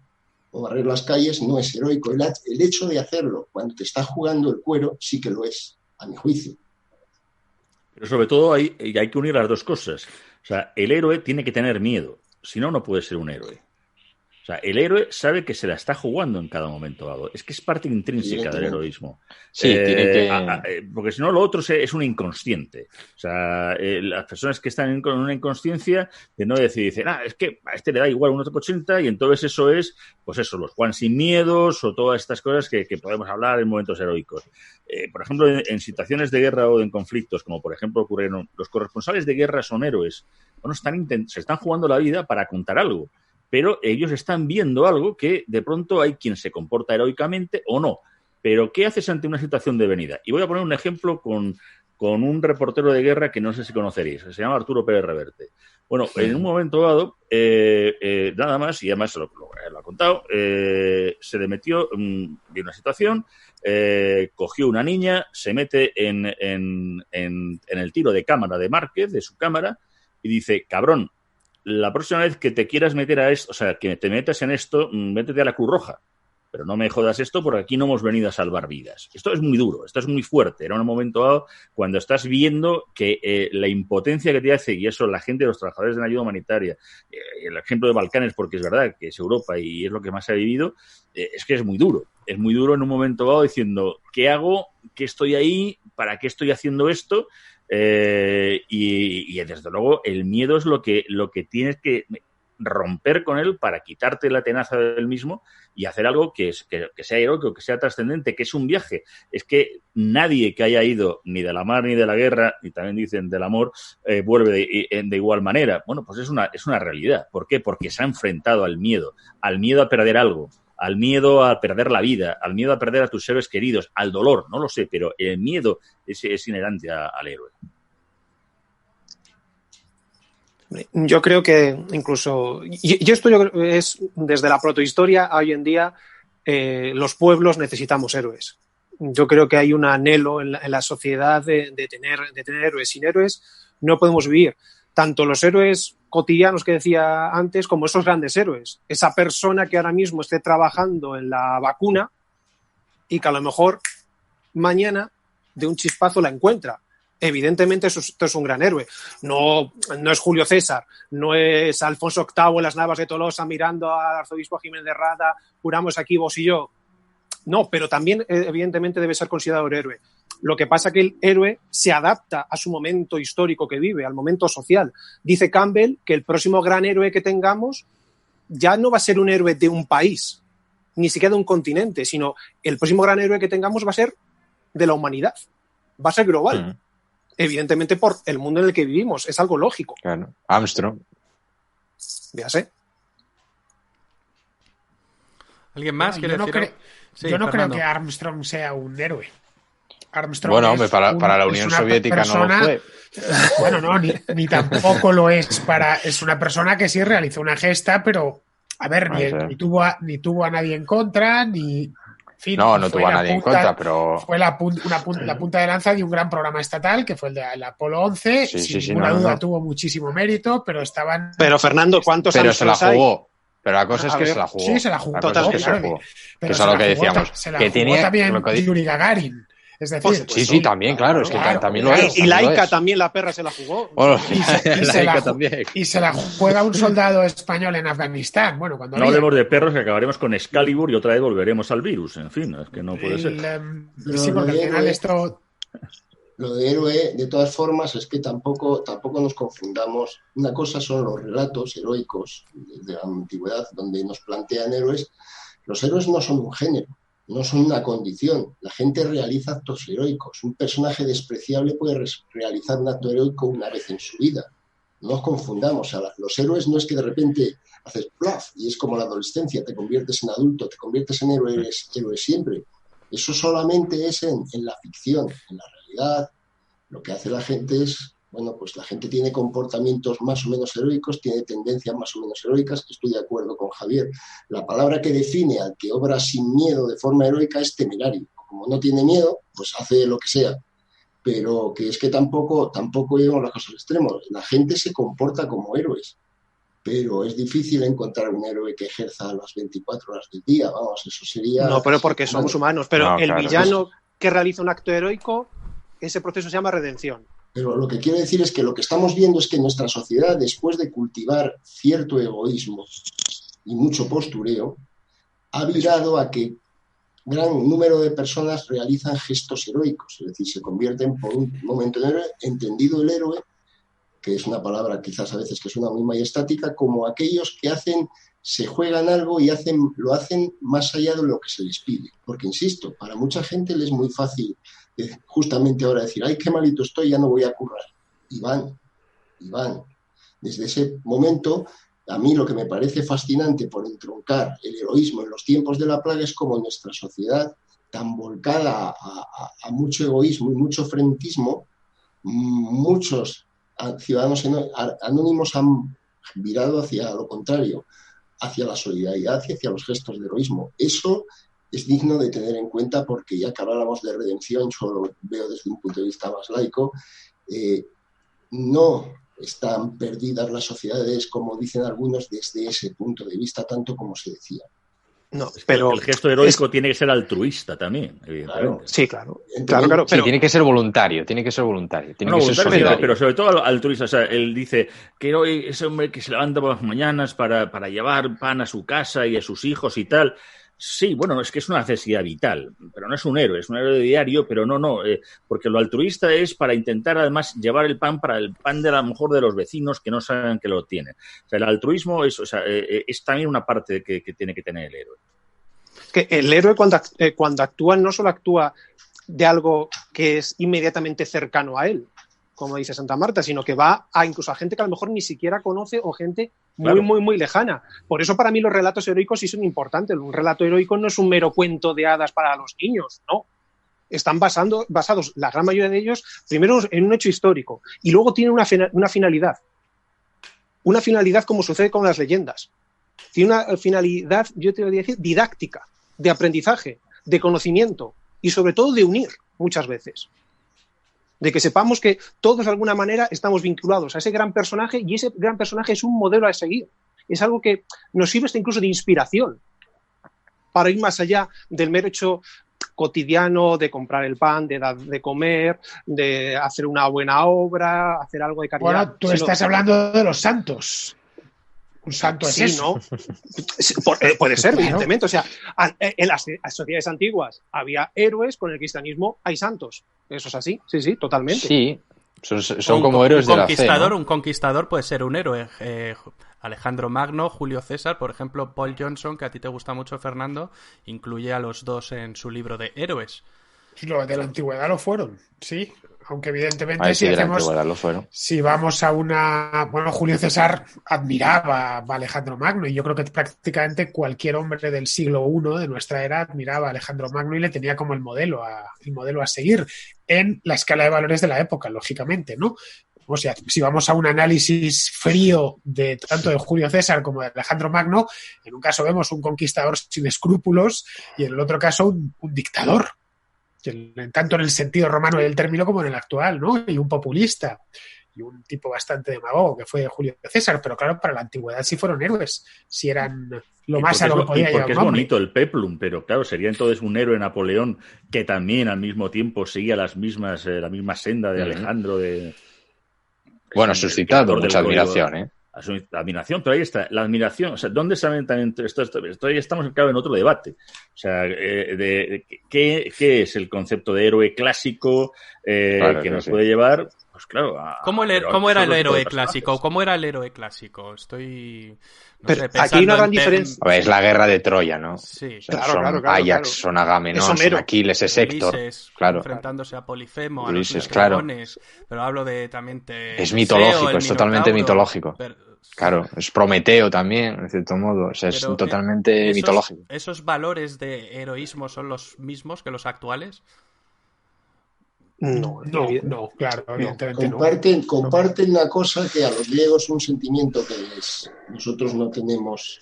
o barrer las calles no es heroico. El hecho de hacerlo cuando te está jugando el cuero sí que lo es, a mi juicio. Pero sobre todo hay que unir las dos cosas. O sea, el héroe tiene que tener miedo. Si no, no puede ser un héroe. O sea, el héroe sabe que se la está jugando en cada momento dado. Es que es parte intrínseca del heroísmo. Sí, tiene que... Porque si no, lo otro es un inconsciente. O sea, las personas que están con una inconsciencia de no dicen, es que a este le da igual un 1,80 y entonces eso es, pues eso, los Juan sin miedos o todas estas cosas que podemos hablar en momentos heroicos. Por ejemplo, en situaciones de guerra o en conflictos, como por ejemplo ocurrieron, los corresponsales de guerra son héroes. Bueno, se están jugando la vida para contar algo, pero ellos están viendo algo que de pronto hay quien se comporta heroicamente o no. Pero ¿qué haces ante una situación de venida? Y voy a poner un ejemplo con un reportero de guerra que no sé si conoceréis, se llama Arturo Pérez Reverte. Bueno, en un momento dado, nada más, y además lo ha contado, se le metió en una situación, cogió una niña, se mete en el tiro de cámara de Márquez, de su cámara, y dice, cabrón, la próxima vez que te quieras meter a esto, o sea, que te metas en esto, métete a la Cruz Roja. Pero no me jodas esto porque aquí no hemos venido a salvar vidas. Esto es muy duro, esto es muy fuerte. Era un momento dado cuando estás viendo que la impotencia que te hace, y eso la gente, los trabajadores de la ayuda humanitaria, el ejemplo de Balcanes, porque es verdad que es Europa y es lo que más se ha vivido, es que es muy duro. Es muy duro en un momento dado diciendo, ¿qué hago? ¿Qué estoy ahí? ¿Para qué estoy haciendo esto? Y desde luego el miedo es lo que tienes que romper con él para quitarte la tenaza del mismo y hacer algo que sea heroico, que sea trascendente, que es un viaje. Es que nadie que haya ido ni de la mar ni de la guerra, y también dicen del amor, vuelve de igual manera. Bueno, pues es una realidad. ¿Por qué? Porque se ha enfrentado al miedo a perder algo, al miedo a perder la vida, al miedo a perder a tus seres queridos, al dolor, no lo sé, pero el miedo es inherente al héroe. Yo creo que incluso, y esto yo creo que es desde la protohistoria a hoy en día, los pueblos necesitamos héroes. Yo creo que hay un anhelo en la sociedad de tener héroes. Sin héroes no podemos vivir. Tanto los héroes cotidianos que decía antes como esos grandes héroes. Esa persona que ahora mismo esté trabajando en la vacuna y que a lo mejor mañana de un chispazo la encuentra. Evidentemente esto es un gran héroe. No es Julio César, no es Alfonso VIII en las Navas de Tolosa mirando al arzobispo Jiménez de Rada, juramos aquí vos y yo. No, pero también evidentemente debe ser considerado héroe. Lo que pasa es que el héroe se adapta a su momento histórico que vive, al momento social. Dice Campbell que el próximo gran héroe que tengamos ya no va a ser un héroe de un país, ni siquiera de un continente, sino el próximo gran héroe que tengamos va a ser de la humanidad, va a ser global. Evidentemente por el mundo en el que vivimos, es algo lógico. Claro. Armstrong. Ya sé. ¿Alguien más quiere decir? Sí, yo no creo Fernando. que Armstrong sea un héroe. Armstrong Bueno, hombre, para la Unión Soviética persona, no lo fue. Bueno, no, ni tampoco lo es es una persona que sí realizó una gesta, pero a ver, ni tuvo a nadie en contra, ni... En fin, no tuvo a nadie en contra, pero... Fue la punta de lanza de un gran programa estatal, que fue el del Apolo 11. Sin ninguna duda tuvo muchísimo mérito, pero estaban... Pero, Fernando, ¿cuántos años se la jugó? Hay? Pero la cosa es que se la jugó. Sí, se la jugó. Total, que eso es lo que decíamos. Se la que jugó tenía también Yuri Gagarin. Es decir, sí, también, claro, es que también lo es. Y Laika también, la perra se la jugó. Bueno, y se la juega un soldado español en Afganistán. Bueno, cuando no hablemos de perros, que acabaremos con Excalibur y otra vez volveremos al virus. En fin, es que no puede ser. Sí, porque al final esto... Lo de héroe, de todas formas, es que tampoco nos confundamos. Una cosa son los relatos heroicos de la antigüedad, donde nos plantean héroes. Los héroes no son un género, no son una condición. La gente realiza actos heroicos. Un personaje despreciable puede realizar un acto heroico una vez en su vida. No nos confundamos. Los héroes no es que de repente haces plaf y es como la adolescencia, te conviertes en adulto, te conviertes en héroe, eres héroe siempre. Eso solamente es en la ficción. En la realidad, lo que hace la gente es, bueno, pues la gente tiene comportamientos más o menos heroicos, tiene tendencias más o menos heroicas. Estoy de acuerdo con Javier. La palabra que define al que obra sin miedo de forma heroica es temerario. Como no tiene miedo, pues hace lo que sea. Pero que es que tampoco llevamos las cosas al extremo. La gente se comporta como héroes. Pero es difícil encontrar un héroe que ejerza las 24 horas del día. Vamos, eso sería... No, pero porque somos humanos. Pero el villano que realiza un acto heroico, ese proceso se llama redención. Pero lo que quiero decir es que lo que estamos viendo es que nuestra sociedad, después de cultivar cierto egoísmo y mucho postureo, ha virado a que gran número de personas realizan gestos heroicos. Es decir, se convierten por un momento en héroe, entendido el héroe, que es una palabra quizás a veces que suena muy majestática, como aquellos que se juegan algo y lo hacen más allá de lo que se les pide. Porque, insisto, para mucha gente les es muy fácil justamente ahora decir, ay, qué malito estoy, ya no voy a currar. Y van. Desde ese momento, a mí lo que me parece fascinante por entroncar el heroísmo en los tiempos de la plaga es como nuestra sociedad, tan volcada a mucho egoísmo y mucho frentismo, muchos ciudadanos anónimos han virado hacia lo contrario, hacia la solidaridad y hacia los gestos de heroísmo. Eso es digno de tener en cuenta porque ya que hablábamos de redención, yo lo veo desde un punto de vista más laico, no están perdidas las sociedades, como dicen algunos, desde ese punto de vista, tanto como se decía. No, pero el gesto heroico tiene que ser altruista también, claro. Sí, claro. Entonces, claro. Sí, tiene que ser voluntario, tiene que ser solidario. Pero sobre todo altruista. O sea, él dice que hoy ese hombre que se levanta por las mañanas para llevar pan a su casa y a sus hijos y tal. Sí, bueno, es que es una necesidad vital, pero no es un héroe diario, pero no, porque lo altruista es para intentar además llevar el pan para el pan de a lo mejor de los vecinos que no saben que lo tienen. O sea, el altruismo es también una parte que tiene que tener el héroe. Que el héroe cuando actúa no solo actúa de algo que es inmediatamente cercano a él, como dice Santa Marta, sino que va incluso a gente que a lo mejor ni siquiera conoce o gente muy lejana. Por eso para mí los relatos heroicos sí son importantes. Un relato heroico no es un mero cuento de hadas para los niños, no. Están basados, la gran mayoría de ellos, primero en un hecho histórico y luego tienen una finalidad. una finalidad como sucede con las leyendas. Tiene una finalidad, yo te voy a decir, didáctica, de aprendizaje, de conocimiento y sobre todo de unir muchas veces. De que sepamos que todos de alguna manera estamos vinculados a ese gran personaje y ese gran personaje es un modelo a seguir. Es algo que nos sirve hasta incluso de inspiración para ir más allá del mero hecho cotidiano de comprar el pan, de dar de comer, de hacer una buena obra, hacer algo de caridad. Bueno, tú estás hablando de los santos. Un santo es sí, eso. ¿no? Puede ser, evidentemente. O sea, en las sociedades antiguas había héroes, con el cristianismo hay santos. Eso es así, sí, totalmente. Sí, son como héroes de la fe, ¿no? Un conquistador puede ser un héroe. Alejandro Magno, Julio César, por ejemplo, Paul Johnson, que a ti te gusta mucho, Fernando, incluye a los dos en su libro de héroes. Los de la antigüedad lo fueron, sí. Aunque evidentemente si vamos a una... Bueno, Julio César admiraba a Alejandro Magno y yo creo que prácticamente cualquier hombre del siglo I de nuestra era admiraba a Alejandro Magno y le tenía como el modelo a seguir en la escala de valores de la época, lógicamente, ¿no? O sea, si vamos a un análisis frío de tanto de Julio César como de Alejandro Magno, en un caso vemos un conquistador sin escrúpulos y en el otro caso un dictador. Tanto en el sentido romano del término como en el actual, ¿no? Y un populista y un tipo bastante demagogo que fue Julio César, pero claro, para la antigüedad sí fueron héroes, si eran lo más a lo que podía llegar. Porque es bonito el peplum, pero claro, sería entonces un héroe Napoleón que también al mismo tiempo seguía la misma senda de Alejandro de... Bueno, suscitado mucha admiración, ¿eh? La admiración, pero ahí está, la admiración, o sea, ¿dónde saben también esto? Estamos, claro, en otro debate. O sea, ¿qué es el concepto de héroe clásico que nos puede llevar? Pues claro, ¿Cómo era el héroe clásico? ¿Cómo era el héroe clásico? Aquí hay una gran diferencia. A ver, es la guerra de Troya, ¿no? Sí, o sea, claro, Ajax, son Agamenón, son Aquiles, es Héctor. Ulises, claro. Enfrentándose a Polifemo, Ulises, a los dragones, pero hablo de también es mitológico, es totalmente mitológico. Claro, es Prometeo también, en cierto modo. O sea, es totalmente mitológico. ¿Esos valores de heroísmo son los mismos que los actuales? No, claro, evidentemente comparten una cosa que a los griegos un sentimiento que nosotros no tenemos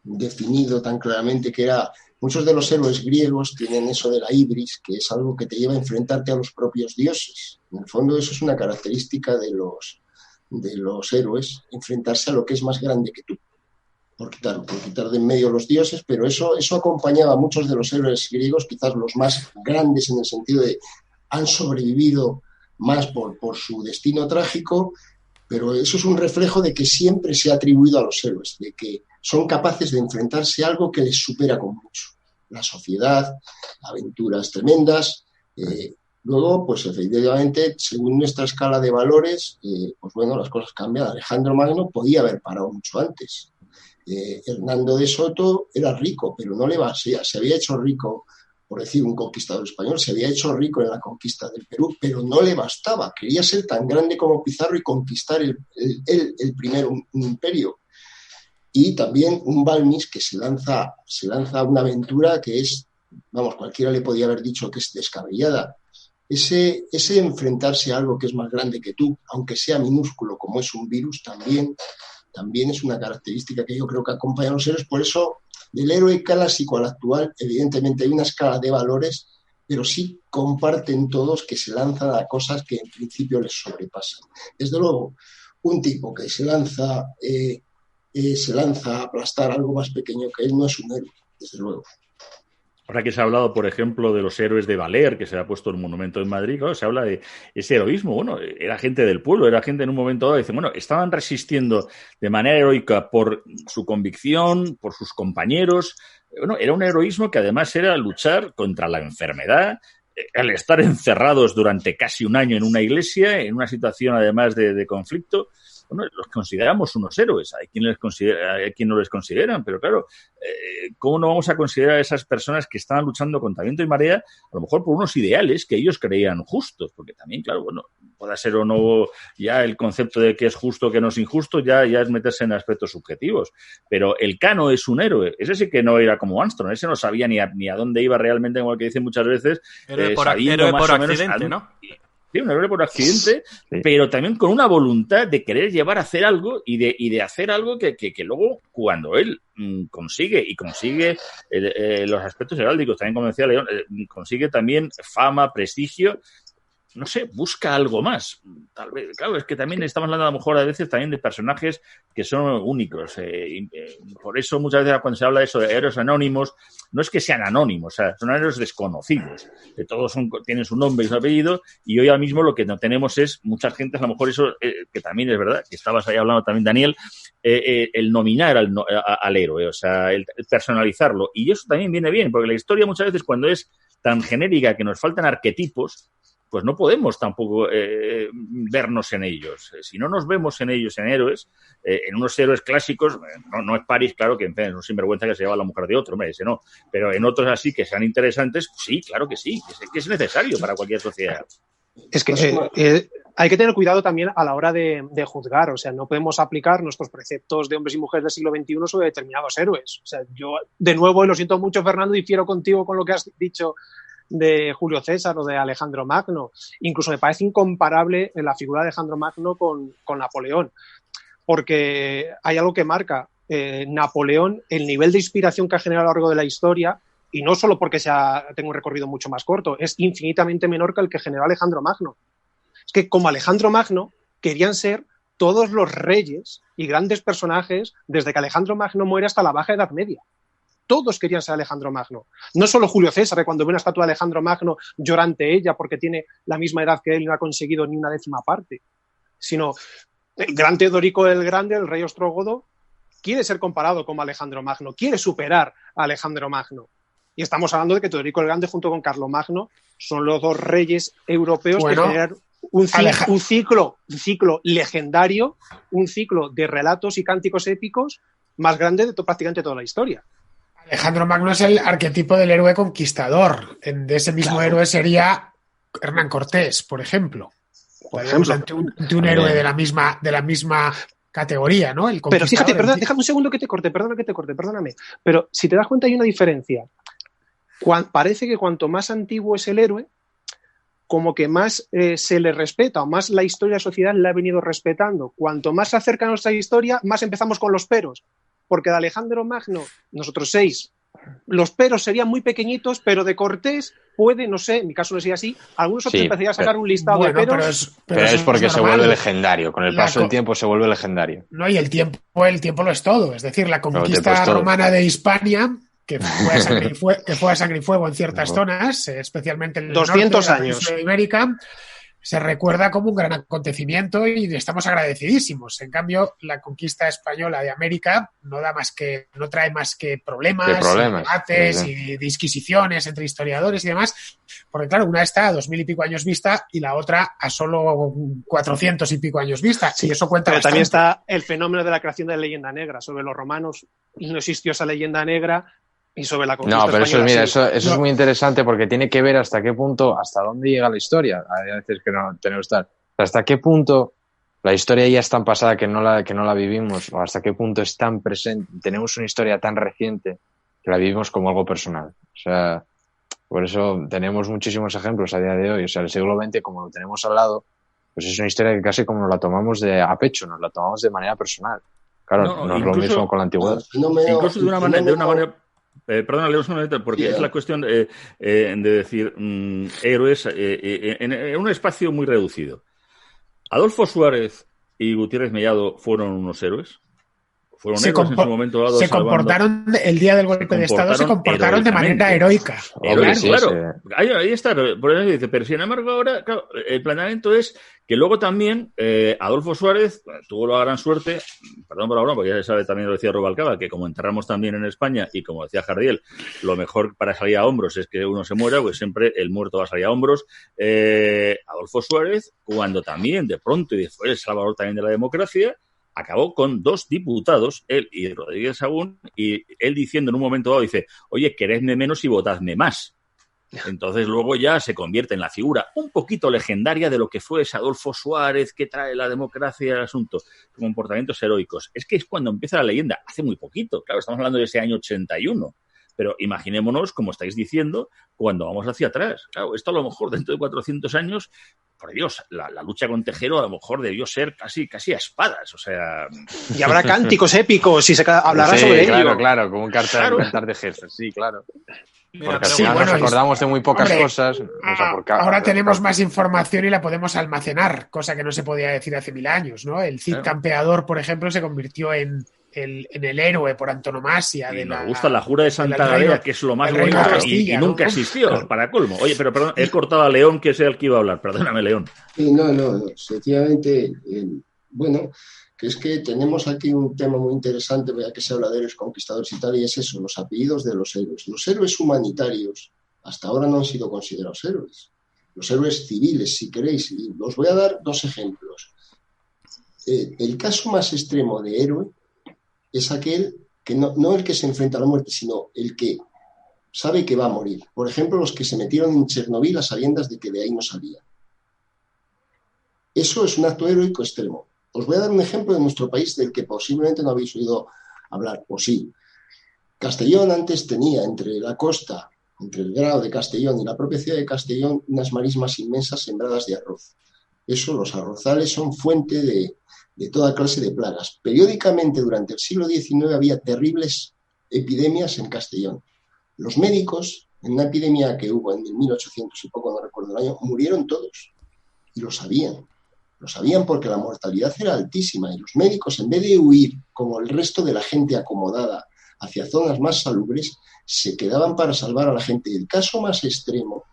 definido tan claramente, que era, muchos de los héroes griegos tienen eso de la ibris, que es algo que te lleva a enfrentarte a los propios dioses. En el fondo eso es una característica de los héroes, enfrentarse a lo que es más grande que tú, por quitar de en medio los dioses, pero eso acompañaba a muchos de los héroes griegos, quizás los más grandes en el sentido de han sobrevivido más por su destino trágico, pero eso es un reflejo de que siempre se ha atribuido a los héroes, de que son capaces de enfrentarse a algo que les supera con mucho. La sociedad, aventuras tremendas. Luego, pues efectivamente, según nuestra escala de valores, pues bueno, las cosas cambian. Alejandro Magno podía haber parado mucho antes. Hernando de Soto era rico, pero no le se había hecho rico, por decir un conquistador español, se había hecho rico en la conquista del Perú, pero no le bastaba. Quería ser tan grande como Pizarro y conquistar el primero un imperio. Y también un Balmis que se lanza a una aventura que es, vamos, cualquiera le podía haber dicho que es descabellada. Ese enfrentarse a algo que es más grande que tú, aunque sea minúsculo como es un virus, también es una característica que yo creo que acompaña a los héroes. Por eso, del héroe clásico al actual, evidentemente hay una escala de valores, pero sí comparten todos que se lanzan a cosas que en principio les sobrepasan. Desde luego, un tipo que se lanza a aplastar algo más pequeño que él no es un héroe, desde luego. Ahora que se ha hablado, por ejemplo, de los héroes de Valer, que se ha puesto el monumento en Madrid, claro, se habla de ese heroísmo. Bueno, era gente del pueblo, era gente en un momento dado, dice, bueno, estaban resistiendo de manera heroica por su convicción, por sus compañeros. Bueno, era un heroísmo que además era luchar contra la enfermedad, al estar encerrados durante casi un año en una iglesia, en una situación además de conflicto. Bueno, los consideramos unos héroes, hay quien no les consideran, pero claro, ¿cómo no vamos a considerar a esas personas que estaban luchando contra viento y marea, a lo mejor por unos ideales que ellos creían justos? Porque también, claro, bueno, pueda ser o no ya el concepto de que es justo o que no es injusto, ya es meterse en aspectos subjetivos. Pero el Cano es un héroe, ese sí que no era como Armstrong, ese no sabía ni a dónde iba realmente, como el que dicen muchas veces. Héroe por accidente, ¿no? Sí, un héroe por accidente, Sí. pero también con una voluntad de querer llevar a hacer algo y de hacer algo que luego, cuando él consigue los aspectos heráldicos, también como decía León, consigue también fama, prestigio, no sé, busca algo más. Tal vez, claro, es que también estamos hablando a lo mejor a veces también de personajes que son únicos. Por eso muchas veces cuando se habla de eso de héroes anónimos, no es que sean anónimos, o sea, son héroes desconocidos. Que todos tienen su nombre y su apellido, y hoy mismo lo que no tenemos es muchas gentes, a lo mejor eso, que también es verdad, que estabas ahí hablando también, Daniel, el nominar al héroe, o sea, el personalizarlo. Y eso también viene bien, porque la historia muchas veces cuando es tan genérica que nos faltan arquetipos, pues no podemos tampoco vernos en ellos. Si no nos vemos en ellos, en héroes, en unos héroes clásicos, no es París, claro, que en fin, es un sinvergüenza que se lleva a la mujer de otro, hombre, ese no. Pero en otros así que sean interesantes, pues sí, claro que sí, que es necesario para cualquier sociedad. Es que hay que tener cuidado también a la hora de juzgar, o sea, no podemos aplicar nuestros preceptos de hombres y mujeres del siglo XXI sobre determinados héroes. O sea, yo, de nuevo, y lo siento mucho, Fernando, difiero contigo con lo que has dicho de Julio César o de Alejandro Magno. Incluso me parece incomparable la figura de Alejandro Magno con Napoleón, porque hay algo que marca Napoleón, el nivel de inspiración que ha generado a lo largo de la historia, y no solo porque tenga un recorrido mucho más corto, es infinitamente menor que el que generó Alejandro Magno. Es que como Alejandro Magno querían ser todos los reyes y grandes personajes desde que Alejandro Magno muere hasta la Baja Edad Media. Todos querían ser Alejandro Magno. No solo Julio César, que cuando ve una estatua de Alejandro Magno llora ante ella porque tiene la misma edad que él y no ha conseguido ni una décima parte, sino el gran Teodorico el Grande, el rey ostrogodo, quiere ser comparado con Alejandro Magno, quiere superar a Alejandro Magno. Y estamos hablando de que Teodorico el Grande junto con Carlomagno son los dos reyes europeos que generan un ciclo legendario, un ciclo de relatos y cánticos épicos más grande de prácticamente toda la historia. Alejandro Magno es el arquetipo del héroe conquistador. De ese mismo héroe sería Hernán Cortés, por ejemplo. Ante un héroe de la misma categoría, ¿no? El pero fíjate, déjame un segundo que te corte, perdóname. Pero si te das cuenta hay una diferencia. Parece que cuanto más antiguo es el héroe, como que más se le respeta, o más la historia de la sociedad la ha venido respetando. Cuanto más se acerca a nuestra historia, más empezamos con los peros. Porque de Alejandro Magno, nosotros 6, los peros serían muy pequeñitos, pero de Cortés puede, no sé, en mi caso no sería así, algunos otros empezarían a sacar un listado de peros. Pero es porque se vuelve legendario, con el paso del tiempo se vuelve legendario. No, y el tiempo lo es todo, es decir, la conquista romana de Hispania, que fue a sangre y fuego en ciertas zonas, especialmente en el 200 norte años de América, se recuerda como un gran acontecimiento y estamos agradecidísimos. En cambio, la conquista española de América no trae más que problemas. Debates y disquisiciones entre historiadores y demás, porque claro, una está a 2000 y pico años vista y la otra a solo 400 y pico años vista. Sí, y eso cuenta pero bastante. También está el fenómeno de la creación de la leyenda negra. Sobre los romanos no existió esa leyenda negra. Y sobre la conquista pero española, eso es muy interesante porque tiene que ver hasta qué punto, hasta dónde llega la historia. Hay veces que no tenemos tal. Hasta qué punto la historia ya es tan pasada que no la vivimos, o hasta qué punto es tan presente, tenemos una historia tan reciente que la vivimos como algo personal. O sea, por eso tenemos muchísimos ejemplos a día de hoy. O sea, el siglo XX, como lo tenemos al lado, pues es una historia que casi como nos la tomamos a pecho, nos la tomamos de manera personal. Claro, no es lo mismo con la antigüedad. Incluso de una manera perdona, Leo, solamente porque es la cuestión de decir héroes en un espacio muy reducido. ¿Adolfo Suárez y Gutiérrez Mellado fueron unos héroes? Fueron héroes en su momento dado. Se comportaron, el día del golpe de Estado, se comportaron de manera heroica. Claro. Ahí está. Por eso dice, pero sin embargo ahora, claro, el planteamiento es que luego también Adolfo Suárez tuvo la gran suerte, perdón por la broma, porque ya se sabe, también lo decía Rubalcaba, que como enterramos también en España, y como decía Jardiel, lo mejor para salir a hombros es que uno se muera, pues siempre el muerto va a salir a hombros. Adolfo Suárez, cuando también de pronto, y fue el salvador también de la democracia, acabó con 2 diputados, él y Rodríguez Sagún, y él diciendo en un momento dado, dice, oye, queredme menos y votadme más. Entonces luego ya se convierte en la figura un poquito legendaria de lo que fue ese Adolfo Suárez que trae la democracia al asunto, comportamientos heroicos. Es que es cuando empieza la leyenda, hace muy poquito, claro, estamos hablando de ese año 81. Pero imaginémonos, como estáis diciendo, cuando vamos hacia atrás. Claro, esto a lo mejor dentro de 400 años por Dios, la lucha con Tejero a lo mejor debió ser casi a espadas, o sea... Y habrá cánticos épicos y se hablará sobre claro, ello. Claro, como un cantar de jefes, sí, claro. Mira, Porque al pero final bueno, nos acordamos de muy pocas hombre, cosas. Ahora tenemos más información y la podemos almacenar, cosa que no se podía decir hace 1000 años, ¿no? El Cid Claro. Campeador, por ejemplo, se convirtió en el héroe por antonomasia Y de nos la... gusta la jura de Santa del reino- Gadea, que es lo más del reino de bonito, Castilla, y nunca ¿no? existió, Claro. para colmo. Oye, pero perdón, he cortado a León, que es el que iba a hablar. Perdóname, León. Sí, no, sencillamente, bueno, que es que tenemos aquí un tema muy interesante, ya que se habla de héroes conquistadores y tal, y es eso, los apellidos de los héroes. Los héroes humanitarios hasta ahora no han sido considerados héroes. Los héroes civiles, si queréis, y os voy a dar 2 ejemplos. El caso más extremo de héroe es aquel que no el que se enfrenta a la muerte, sino el que sabe que va a morir. Por ejemplo, los que se metieron en Chernobyl a sabiendas de que de ahí no salían. Eso es un acto heroico extremo. Os voy a dar un ejemplo de nuestro país del que posiblemente no habéis oído hablar, o sí. Castellón antes tenía entre la costa, entre el Grao de Castellón y la propia ciudad de Castellón, unas marismas inmensas sembradas de arroz. Eso, los arrozales son fuente de toda clase de plagas. Periódicamente durante el siglo XIX había terribles epidemias en Castellón. Los médicos, en una epidemia que hubo en el 1800 y poco, no recuerdo el año, murieron todos. Y lo sabían. Lo sabían porque la mortalidad era altísima y los médicos, en vez de huir como el resto de la gente acomodada hacia zonas más salubres, se quedaban para salvar a la gente. Y el caso más extremo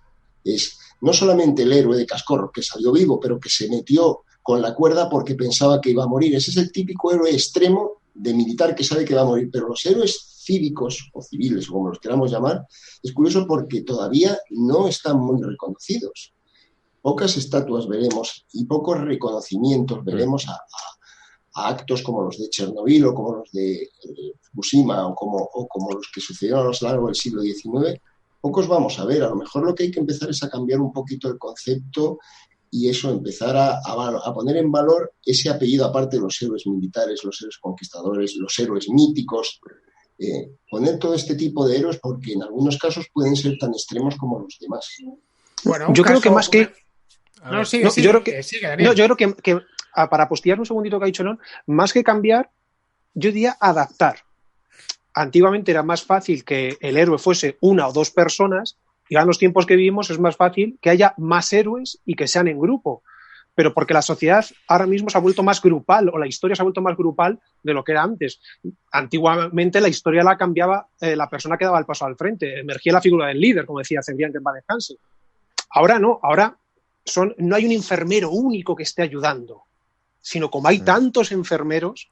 es no solamente el héroe de Cascorro, que salió vivo, pero que se metió con la cuerda porque pensaba que iba a morir. Ese es el típico héroe extremo de militar que sabe que va a morir. Pero los héroes cívicos o civiles, como los queramos llamar, es curioso porque todavía no están muy reconocidos. Pocas estatuas veremos y pocos reconocimientos veremos a actos como los de Chernobyl o como los de Fukushima o como los que sucedieron a lo largo del siglo XIX. Pocos vamos a ver. A lo mejor lo que hay que empezar es a cambiar un poquito el concepto y eso, empezar a poner en valor ese apellido, aparte de los héroes militares, los héroes conquistadores, los héroes míticos. Poner todo este tipo de héroes porque en algunos casos pueden ser tan extremos como los demás. Bueno, Yo creo que más que... No, sigue, No, sigue, yo creo que- sigue, Daniel. No, yo creo que para postear un segundito que ha dicho León, más que cambiar, yo diría adaptar. Antiguamente era más fácil que el héroe fuese 1 o 2 personas, y ahora en los tiempos que vivimos es más fácil que haya más héroes y que sean en grupo. Pero porque la sociedad ahora mismo se ha vuelto más grupal, o la historia se ha vuelto más grupal de lo que era antes. Antiguamente la historia la cambiaba la persona que daba el paso al frente, emergía la figura del líder, como decía Cebrián, que en paz descanse. Ahora no, ahora no hay un enfermero único que esté ayudando, sino como hay tantos enfermeros,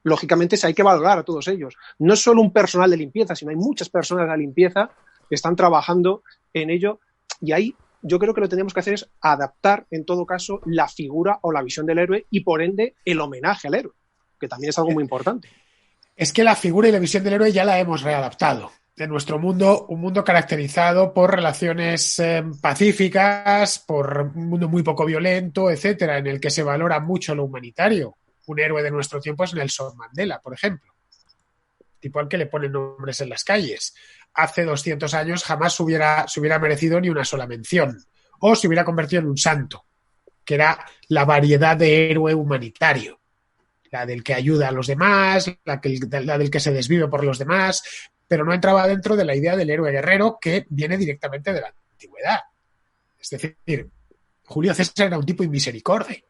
lógicamente hay que valorar a todos ellos. No es solo un personal de limpieza, sino hay muchas personas de la limpieza que están trabajando en ello, y ahí yo creo que lo que tenemos que hacer es adaptar, en todo caso, la figura o la visión del héroe y, por ende, el homenaje al héroe, que también es algo muy importante. Es que la figura y la visión del héroe ya la hemos readaptado. En nuestro mundo, un mundo caracterizado por relaciones pacíficas, por un mundo muy poco violento, etcétera, en el que se valora mucho lo humanitario. Un héroe de nuestro tiempo es Nelson Mandela, por ejemplo. Tipo al que le ponen nombres en las calles. Hace 200 años jamás se hubiera merecido ni una sola mención. O se hubiera convertido en un santo, que era la variedad de héroe humanitario. La del que ayuda a los demás, la del que se desvive por los demás, pero no entraba dentro de la idea del héroe guerrero que viene directamente de la antigüedad. Es decir, Julio César era un tipo inmisericorde.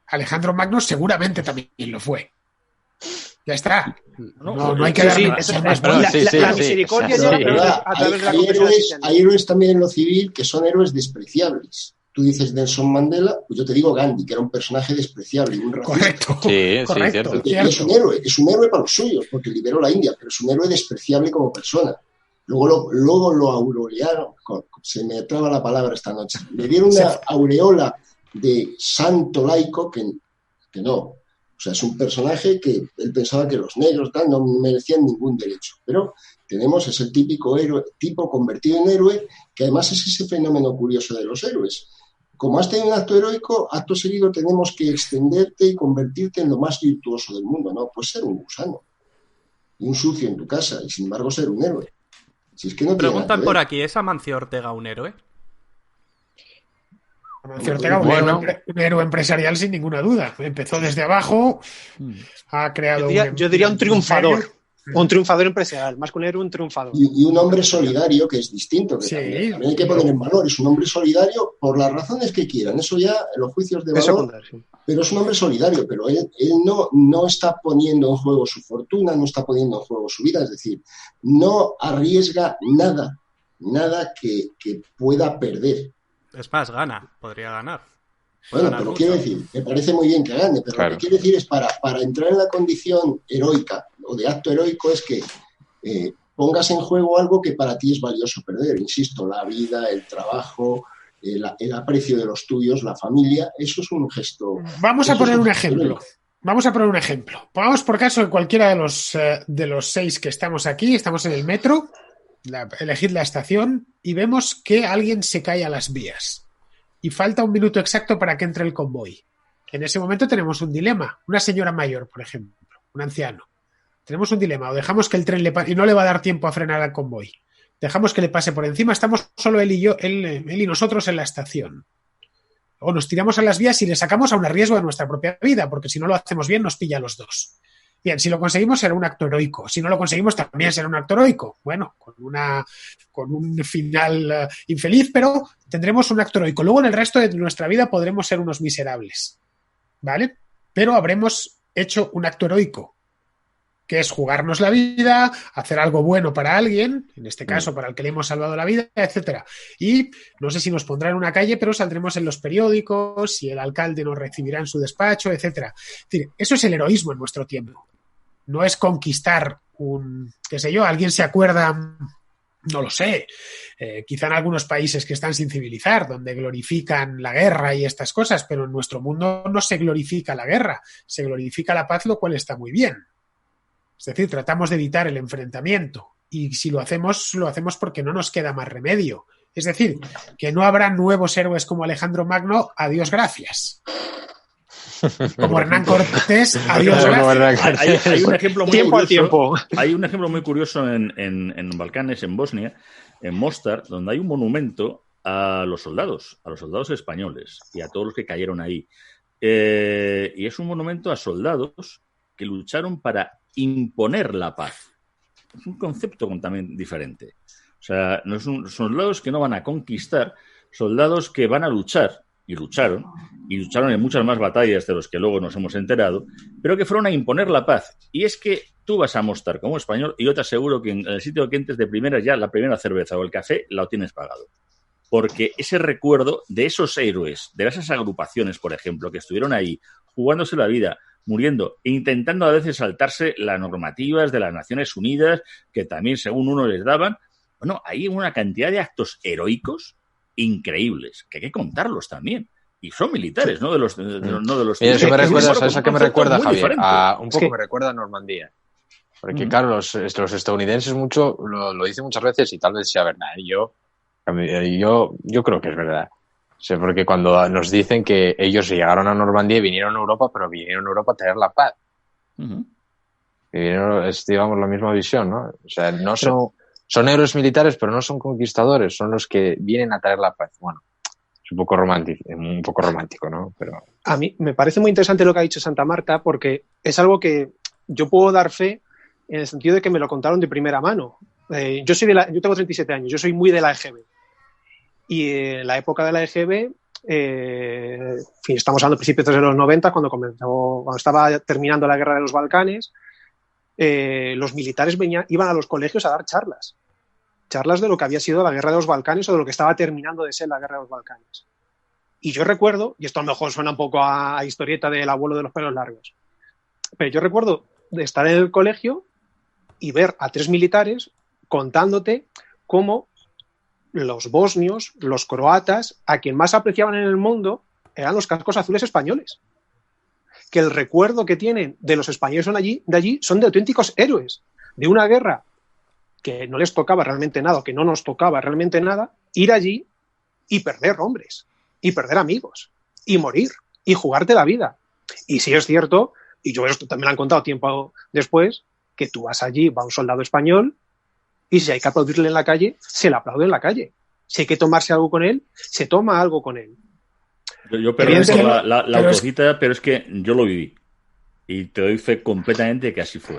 Alejandro Magno seguramente también lo fue. Ya está. No hay que darle más vueltas. La misericordia llega a través de la confesión cristiana. Hay héroes también en lo civil que son héroes despreciables. Tú dices Nelson Mandela, pues yo te digo Gandhi, que era un personaje despreciable, un racista. Correcto. Cierto. Y es un héroe para los suyos, porque liberó la India, pero es un héroe despreciable como persona. Luego lo aureolaron, se me traba la palabra esta noche, le dieron una aureola de santo laico que no. O sea, es un personaje que él pensaba que los negros tal no merecían ningún derecho. Pero tenemos ese típico héroe, tipo convertido en héroe, que además es ese fenómeno curioso de los héroes. Como has tenido un acto heroico, acto seguido tenemos que extenderte y convertirte en lo más virtuoso del mundo. No, puedes ser un gusano, un sucio en tu casa, y sin embargo ser un héroe. Si es que no preguntan por aquí, ¿es Amancio Ortega un héroe? Amancio Ortega, un héroe empresarial sin ninguna duda. Empezó desde abajo, ha creado... Yo diría un triunfador. Un triunfador empresarial, más que un héroe, un triunfador. Y un hombre solidario, que es distinto, que Sí. también hay que poner en valor. Es un hombre solidario por las razones que quieran. Eso ya, los juicios de valor. Pero es un hombre solidario, pero él no está poniendo en juego su fortuna, no está poniendo en juego su vida. Es decir, no arriesga nada que pueda perder. Es más, podría ganar. Bueno, pero quiero decir, me parece muy bien que gane, pero claro. lo que quiero decir es para entrar en la condición heroica o de acto heroico es que pongas en juego algo que para ti es valioso perder. Insisto, la vida, el trabajo, el aprecio de los tuyos, la familia, eso es un gesto. Vamos a poner un ejemplo. Pongamos por caso que cualquiera de los 6 que estamos aquí, estamos en el metro, elegid la estación y vemos que alguien se cae a las vías. Y falta un minuto exacto para que entre el convoy. En ese momento tenemos un dilema. Una señora mayor, por ejemplo, un anciano. Tenemos un dilema. O dejamos que el tren le pase y no le va a dar tiempo a frenar al convoy. Dejamos que le pase por encima. Estamos solo él y nosotros en la estación. O nos tiramos a las vías y le sacamos a un riesgo de nuestra propia vida, porque si no lo hacemos bien nos pilla a los dos. Bien, si lo conseguimos será un acto heroico. Si no lo conseguimos también será un acto heroico. Bueno, con un final infeliz, pero tendremos un acto heroico. Luego en el resto de nuestra vida podremos ser unos miserables, ¿vale? Pero habremos hecho un acto heroico, que es jugarnos la vida, hacer algo bueno para alguien, en este caso para el que le hemos salvado la vida, etcétera. Y no sé si nos pondrán en una calle, pero saldremos en los periódicos y el alcalde nos recibirá en su despacho, etcétera. Es decir, eso es el heroísmo en nuestro tiempo. No es conquistar alguien se acuerda, no lo sé, quizá en algunos países que están sin civilizar, donde glorifican la guerra y estas cosas, pero en nuestro mundo no se glorifica la guerra, se glorifica la paz, lo cual está muy bien. Es decir, tratamos de evitar el enfrentamiento y si lo hacemos porque no nos queda más remedio. Es decir, que no habrá nuevos héroes como Alejandro Magno, adiós gracias. Como Hernán Cortés, adiós gracias. Hay un ejemplo muy Tiempo al tiempo. Hay un ejemplo muy curioso en Balcanes, en Bosnia, en Mostar, donde hay un monumento a los soldados españoles y a todos los que cayeron ahí. Y es un monumento a soldados que lucharon para imponer la paz. Es un concepto también diferente. O sea, no son soldados que no van a conquistar, soldados que van a luchar, y lucharon en muchas más batallas de los que luego nos hemos enterado, pero que fueron a imponer la paz. Y es que tú vas a Mostar como español y yo te aseguro que en el sitio que entres de primeras ya la primera cerveza o el café la tienes pagado. Porque ese recuerdo de esos héroes, de esas agrupaciones, por ejemplo, que estuvieron ahí jugándose la vida, muriendo e intentando a veces saltarse las normativas de las Naciones Unidas, que también según uno les daban, bueno, hay una cantidad de actos heroicos increíbles, que hay que contarlos también. Y son militares, no de los... Eso me recuerda, ¿sabes a qué me recuerda, Javier? Me recuerda a Normandía. Porque, claro, los estadounidenses mucho lo dicen muchas veces y tal vez sea verdad. Yo creo que es verdad. O sea, porque cuando nos dicen que ellos llegaron a Normandía y vinieron a Europa, pero vinieron a Europa a traer la paz. Y es, digamos, la misma visión, ¿no? O sea, son héroes militares, pero no son conquistadores, son los que vienen a traer la paz. Bueno, es un poco romántico, ¿no? Pero a mí me parece muy interesante lo que ha dicho Santa Marta, porque es algo que yo puedo dar fe en el sentido de que me lo contaron de primera mano. Yo tengo 37 años, yo soy muy de la EGB. Y en la época de la EGB, estamos hablando de principios de los 90, cuando estaba terminando la guerra de los Balcanes, los militares iban a los colegios a dar charlas de lo que había sido la guerra de los Balcanes o de lo que estaba terminando de ser la guerra de los Balcanes. Y yo recuerdo, y esto a lo mejor suena un poco a historieta del abuelo de los pelos largos, pero yo recuerdo de estar en el colegio y ver a 3 militares contándote cómo los bosnios, los croatas, a quien más apreciaban en el mundo eran los cascos azules españoles. Que el recuerdo que tienen de los españoles de allí son de auténticos héroes, de una guerra que no les tocaba realmente nada, o que no nos tocaba realmente nada, ir allí y perder hombres, y perder amigos, y morir, y jugarte la vida. Y sí es cierto, y yo esto también lo han contado tiempo después, que tú vas allí, va un soldado español, y si hay que aplaudirle en la calle, se le aplaude en la calle. Si hay que tomarse algo con él, se toma algo con él. Yo perdón por la pero autocita, pero es que yo lo viví. Y te doy fe completamente que así fue.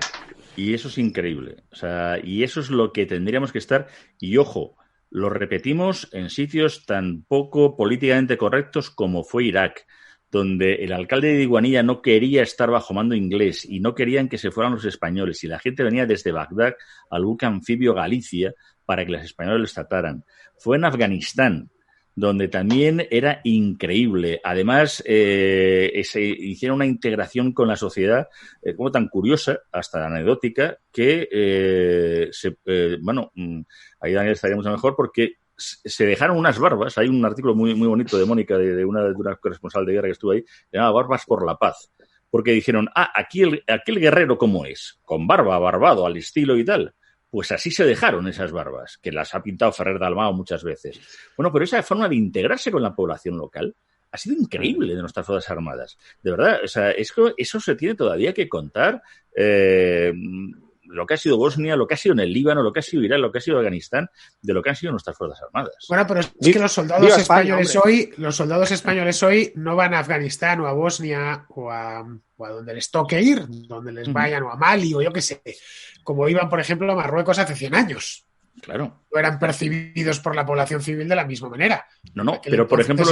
Y eso es increíble. O sea, y eso es lo que tendríamos que estar. Y ojo, lo repetimos en sitios tan poco políticamente correctos como fue Irak, donde el alcalde de Diguanilla no quería estar bajo mando inglés y no querían que se fueran los españoles. Y la gente venía desde Bagdad al buque anfibio Galicia para que los españoles les trataran. Fue en Afganistán, donde también era increíble. Además, se hicieron una integración con la sociedad como tan curiosa, hasta anecdótica, que, ahí Daniel estaría mucho mejor, porque se dejaron unas barbas. Hay un artículo muy, muy bonito de Mónica, de una corresponsal de guerra que estuvo ahí, se llama Barbas por la Paz, porque dijeron, aquel guerrero ¿cómo es? Con barba, barbado, al estilo y tal. Pues así se dejaron esas barbas, que las ha pintado Ferrer Dalmau muchas veces. Bueno, pero esa forma de integrarse con la población local ha sido increíble de nuestras Fuerzas Armadas. De verdad, o sea, eso se tiene todavía que contar. Lo que ha sido Bosnia, lo que ha sido en el Líbano, lo que ha sido Irak, lo que ha sido Afganistán, de lo que han sido nuestras Fuerzas Armadas. Bueno, pero es que los soldados españoles hoy no van a Afganistán o a Bosnia o a donde les toque ir, donde les vayan, o a Mali o yo qué sé, como iban, por ejemplo, a Marruecos hace 100 años. Claro. No eran percibidos por la población civil de la misma manera. No, pero por ejemplo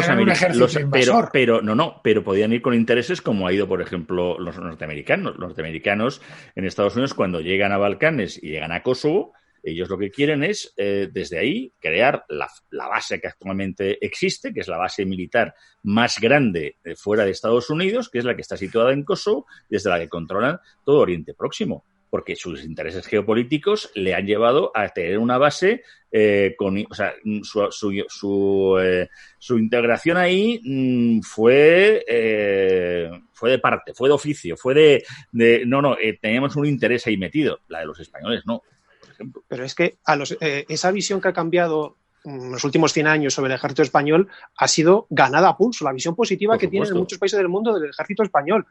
pero podían ir con intereses como ha ido, por ejemplo, los norteamericanos. Los norteamericanos en Estados Unidos, cuando llegan a Balcanes y llegan a Kosovo, ellos lo que quieren es, desde ahí, crear la base que actualmente existe, que es la base militar más grande fuera de Estados Unidos, que es la que está situada en Kosovo, desde la que controlan todo Oriente Próximo. Porque sus intereses geopolíticos le han llevado a tener una base su integración ahí fue de parte, fue de oficio, fue teníamos un interés ahí metido. La de los españoles no, por ejemplo. Pero es que esa visión que ha cambiado en los últimos 100 años sobre el ejército español ha sido ganada a pulso. La visión positiva que tienen en muchos países del mundo del ejército español.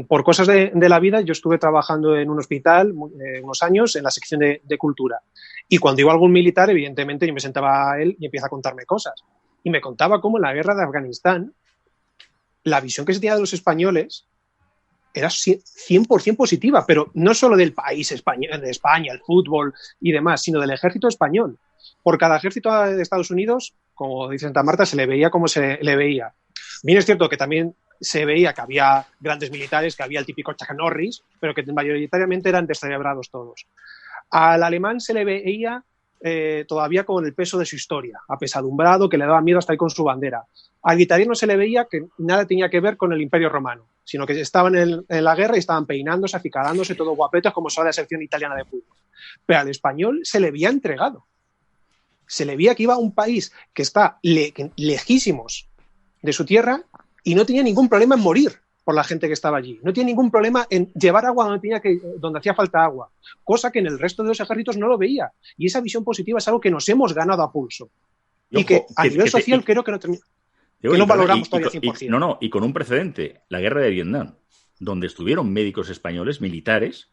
Por cosas de la vida, yo estuve trabajando en un hospital unos años en la sección de cultura, y cuando iba algún militar, evidentemente yo me sentaba a él y empieza a contarme cosas, y me contaba cómo en la guerra de Afganistán la visión que se tenía de los españoles era 100% positiva, pero no solo del país español, de España, el fútbol y demás, sino del ejército español. Por cada ejército de Estados Unidos, como dice Santa Marta, se le veía como se le veía. Bien, es cierto que también se veía que había grandes militares, que había el típico Chuck Norris, pero que mayoritariamente eran descerebrados todos. Al alemán se le veía todavía con el peso de su historia, apesadumbrado, que le daba miedo hasta ir con su bandera. Al italiano se le veía que nada tenía que ver con el Imperio Romano, sino que estaban en la guerra y estaban peinándose, acicadándose, todo guapetos, como son la selección italiana de fútbol. Pero al español se le veía entregado. Se le veía que iba a un país que está lejísimos de su tierra y no tenía ningún problema en morir por la gente que estaba allí. No tenía ningún problema en llevar agua donde hacía falta agua, cosa que en el resto de los ejércitos no lo veía. Y esa visión positiva es algo que nos hemos ganado a pulso. Y que a nivel social creo que no valoramos todavía 100%. Y con un precedente, la guerra de Vietnam, donde estuvieron médicos españoles, militares,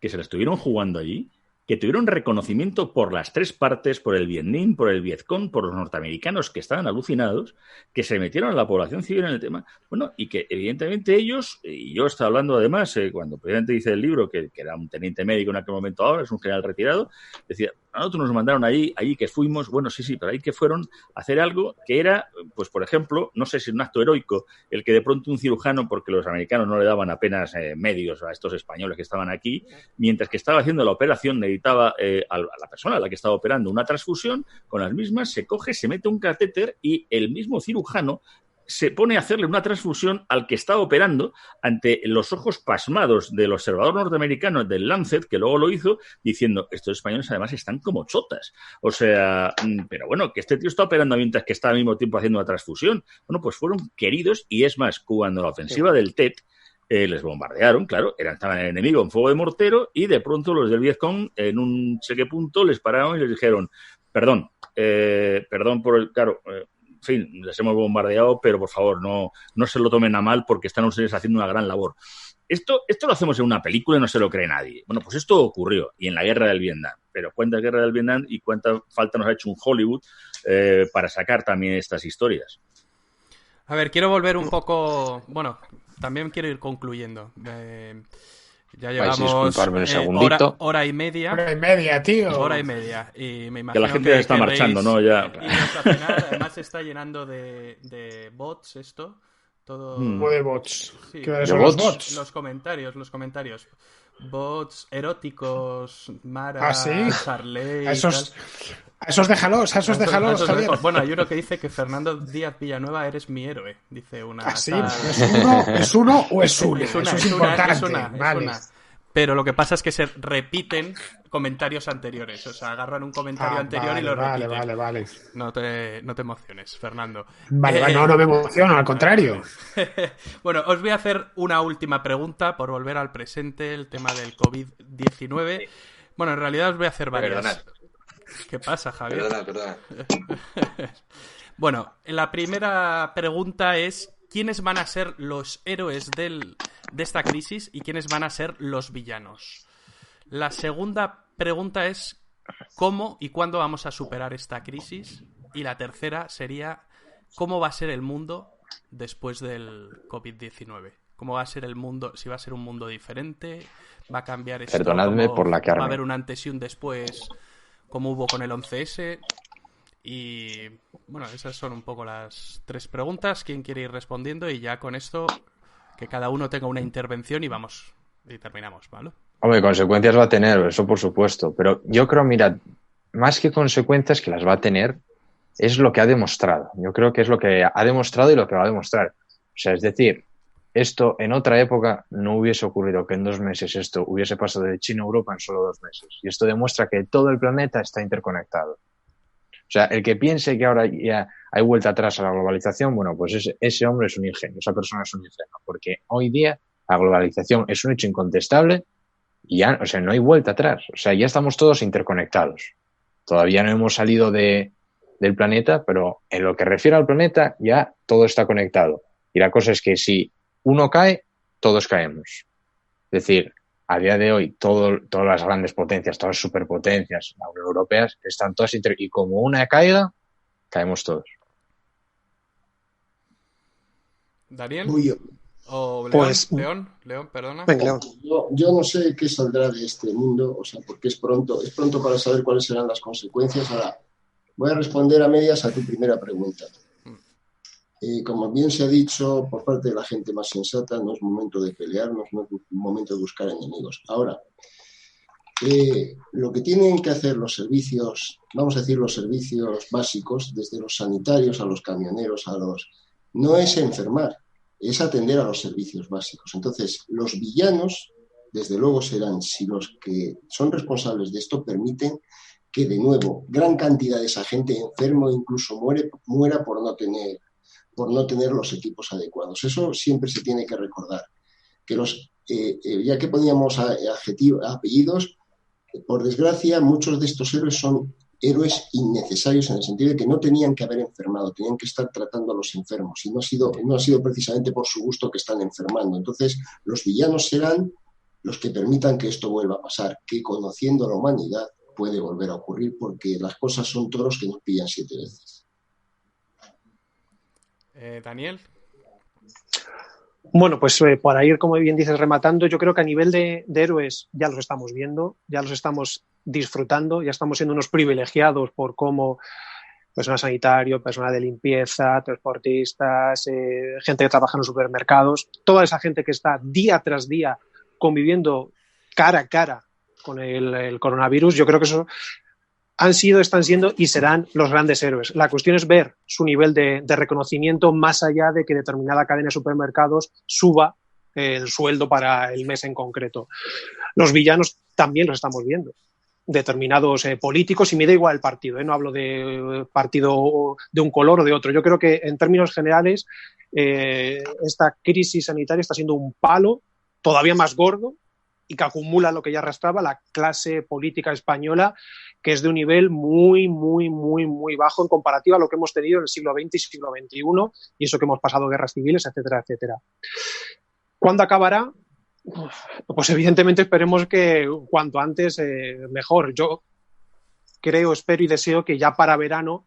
que se la estuvieron jugando allí, que tuvieron reconocimiento por las tres partes, por el Vietnam, por el Vietcong, por los norteamericanos que estaban alucinados, que se metieron a la población civil en el tema, bueno, y que evidentemente ellos, y yo estaba hablando además, cuando precisamente dice el libro, que era un teniente médico en aquel momento ahora, es un general retirado, decía, a nosotros nos mandaron allí que fuimos, bueno, sí, pero ahí que fueron a hacer algo que era, pues por ejemplo, no sé si un acto heroico, el que de pronto un cirujano, porque los americanos no le daban apenas medios a estos españoles que estaban aquí, mientras que estaba haciendo la operación, necesitaba a la persona a la que estaba operando una transfusión, con las mismas se coge, se mete un catéter y el mismo cirujano se pone a hacerle una transfusión al que estaba operando ante los ojos pasmados del observador norteamericano del Lancet, que luego lo hizo, diciendo, estos españoles además están como chotas. O sea, pero bueno, que este tío está operando mientras que está al mismo tiempo haciendo una transfusión. Bueno, pues fueron queridos, y es más, cuando la ofensiva del Tet les bombardearon, claro, estaban el enemigo en fuego de mortero, y de pronto los del Vietcong en un cheque punto les pararon y les dijeron, perdón por el, claro, en fin, les hemos bombardeado, pero por favor no se lo tomen a mal porque están ustedes haciendo una gran labor. Esto lo hacemos en una película y no se lo cree nadie. Bueno, pues esto ocurrió, y en la guerra del Vietnam. Pero cuánta guerra del Vietnam y cuánta falta nos ha hecho un Hollywood para sacar también estas historias. A ver, quiero volver un poco... Bueno, también quiero ir concluyendo. Ya llevamos disculparme un segundito. hora y media. Hora y media, tío. Hora y media. Y me imagino Que la gente ya está marchando, ¿no? Ya. iros a cenar. Además se está llenando de bots esto. Todo... ¿Cómo de bots? Sí. ¿Qué son los bots? Los comentarios. Bots eróticos, Mara, ¿Ah, sí? Harley... A esos déjalos, Javier. Bueno, hay uno que dice que Fernando Díaz Villanueva eres mi héroe. Dice una... ¿Ah, sí? tal- ¿Es uno o es uno? Es una, Eso es es importante. una. Vale. Pero lo que pasa es que se repiten comentarios anteriores. O sea, agarran un comentario anterior y lo repiten. Vale. No te emociones, Fernando. Vale, no me emociono, al contrario. Bueno, os voy a hacer una última pregunta por volver al presente, el tema del COVID-19. Bueno, en realidad os voy a hacer varias. Perdonad. ¿Qué pasa, Javier? Perdona. Bueno, la primera pregunta es: ¿quiénes van a ser los héroes de esta crisis y quiénes van a ser los villanos? La segunda pregunta es: ¿cómo y cuándo vamos a superar esta crisis? Y la tercera sería: ¿cómo va a ser el mundo después del COVID-19? ¿Cómo va a ser el mundo? Si va a ser un mundo diferente, va a cambiar esto. Perdonadme por la carne. Va a haber un antes y un después, como hubo con el 11S. Y bueno, esas son un poco las tres preguntas. ¿Quién quiere ir respondiendo? Y ya con esto, que cada uno tenga una intervención y terminamos, ¿vale? Hombre, consecuencias va a tener, eso por supuesto. Pero yo creo, mira, más que consecuencias que las va a tener, es lo que ha demostrado. Yo creo que es lo que ha demostrado y lo que va a demostrar. O sea, es decir, esto en otra época no hubiese ocurrido que en 2 meses esto hubiese pasado de China a Europa en solo 2 meses. Y esto demuestra que todo el planeta está interconectado. O sea, el que piense que ahora ya hay vuelta atrás a la globalización, bueno, pues ese hombre es un ingenio, esa persona es un ingenuo, porque hoy día la globalización es un hecho incontestable y ya, o sea, no hay vuelta atrás. O sea, ya estamos todos interconectados. Todavía no hemos salido del planeta, pero en lo que refiere al planeta ya todo está conectado. Y la cosa es que si uno cae, todos caemos. Es decir, a día de hoy, todas las grandes potencias, todas las superpotencias, la Unión Europea, están todas y como una caiga, caemos todos. ¿Daniel? Voy yo. ¿O León? Pues- León, perdona. Venga, León. Yo no sé qué saldrá de este mundo, o sea, porque es pronto para saber cuáles serán las consecuencias. Ahora, voy a responder a medias a tu primera pregunta. Como bien se ha dicho por parte de la gente más sensata, no es momento de pelearnos, no es momento de buscar enemigos. Ahora, lo que tienen que hacer los servicios, vamos a decir los servicios básicos, desde los sanitarios a los camioneros, no es enfermar, es atender a los servicios básicos. Entonces, los villanos, desde luego, serán si los que son responsables de esto permiten que, de nuevo, gran cantidad de esa gente enfermo incluso muera por no tener los equipos adecuados. Eso siempre se tiene que recordar. Que ya que poníamos apellidos, por desgracia, muchos de estos héroes son héroes innecesarios en el sentido de que no tenían que haber enfermado, tenían que estar tratando a los enfermos y no ha sido precisamente por su gusto que están enfermando. Entonces, los villanos serán los que permitan que esto vuelva a pasar, que conociendo a la humanidad puede volver a ocurrir porque las cosas son toros que nos pillan 7 veces. Daniel. Bueno, pues para ir, como bien dices, rematando, yo creo que a nivel de héroes ya los estamos viendo, ya los estamos disfrutando, ya estamos siendo unos privilegiados por cómo personal sanitario, personal de limpieza, transportistas, gente que trabaja en los supermercados, toda esa gente que está día tras día conviviendo cara a cara con el coronavirus, yo creo que eso han sido, están siendo y serán los grandes héroes. La cuestión es ver su nivel de reconocimiento más allá de que determinada cadena de supermercados suba el sueldo para el mes en concreto. Los villanos también los estamos viendo. Determinados políticos, y me da igual el partido, no hablo de partido de un color o de otro. Yo creo que en términos generales esta crisis sanitaria está siendo un palo todavía más gordo y que acumula lo que ya arrastraba la clase política española, que es de un nivel muy, muy, muy, muy bajo en comparativa a lo que hemos tenido en el siglo XX y siglo XXI, y eso que hemos pasado guerras civiles, etcétera, etcétera. ¿Cuándo acabará? Pues evidentemente esperemos que cuanto antes mejor. Yo creo, espero y deseo que ya para verano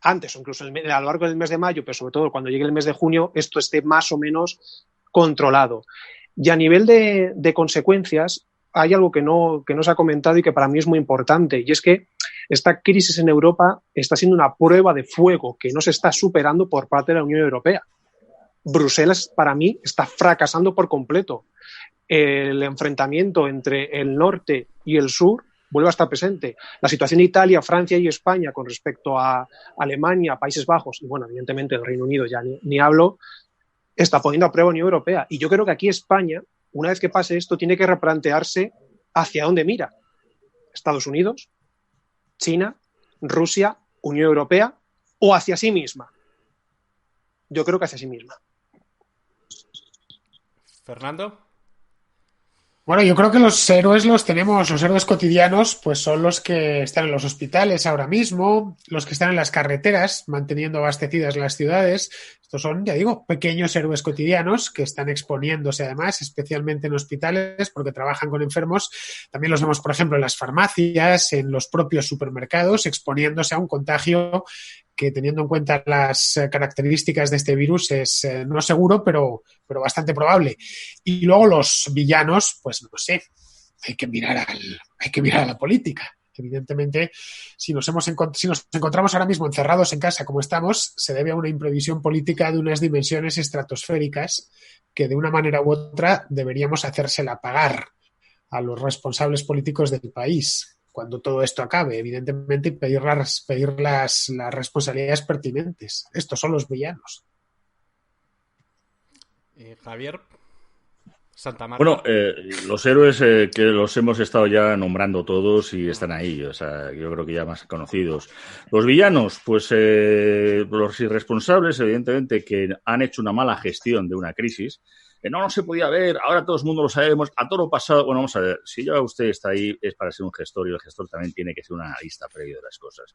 antes o incluso a lo largo del mes de mayo, pero sobre todo cuando llegue el mes de junio, esto esté más o menos controlado. Y a nivel de consecuencias, hay algo que no se ha comentado y que para mí es muy importante, y es que esta crisis en Europa está siendo una prueba de fuego que no se está superando por parte de la Unión Europea. Bruselas, para mí, está fracasando por completo. El enfrentamiento entre el norte y el sur vuelve a estar presente. La situación de Italia, Francia y España con respecto a Alemania, Países Bajos y, bueno, evidentemente el Reino Unido, ya ni hablo, está poniendo a prueba la Unión Europea. Y yo creo que aquí España, una vez que pase esto, tiene que replantearse hacia dónde mira. Estados Unidos, China, Rusia, Unión Europea o hacia sí misma. Yo creo que hacia sí misma. Fernando. Bueno, yo creo que los héroes los héroes cotidianos, pues son los que están en los hospitales ahora mismo, los que están en las carreteras, manteniendo abastecidas las ciudades. Estos son, ya digo, pequeños héroes cotidianos que están exponiéndose además, especialmente en hospitales, porque trabajan con enfermos. También los vemos, por ejemplo, en las farmacias, en los propios supermercados, exponiéndose a un contagio que, teniendo en cuenta las características de este virus, es no seguro, pero bastante probable. Y luego los villanos, pues no sé, hay que mirar a la política. Evidentemente, si nos encontramos ahora mismo encerrados en casa como estamos, se debe a una imprevisión política de unas dimensiones estratosféricas que, de una manera u otra, deberíamos hacérsela pagar a los responsables políticos del país cuando todo esto acabe, evidentemente, y pedir las responsabilidades pertinentes. Estos son los villanos. Javier. Santa Marta. Bueno, los héroes que los hemos estado ya nombrando todos y están ahí, o sea, yo creo que ya más conocidos. Los villanos, pues los irresponsables, evidentemente, que han hecho una mala gestión de una crisis. No se podía ver, ahora todo el mundo lo sabemos, a todo lo pasado. Bueno, vamos a ver, si ya usted está ahí es para ser un gestor, y el gestor también tiene que ser un analista previo de las cosas.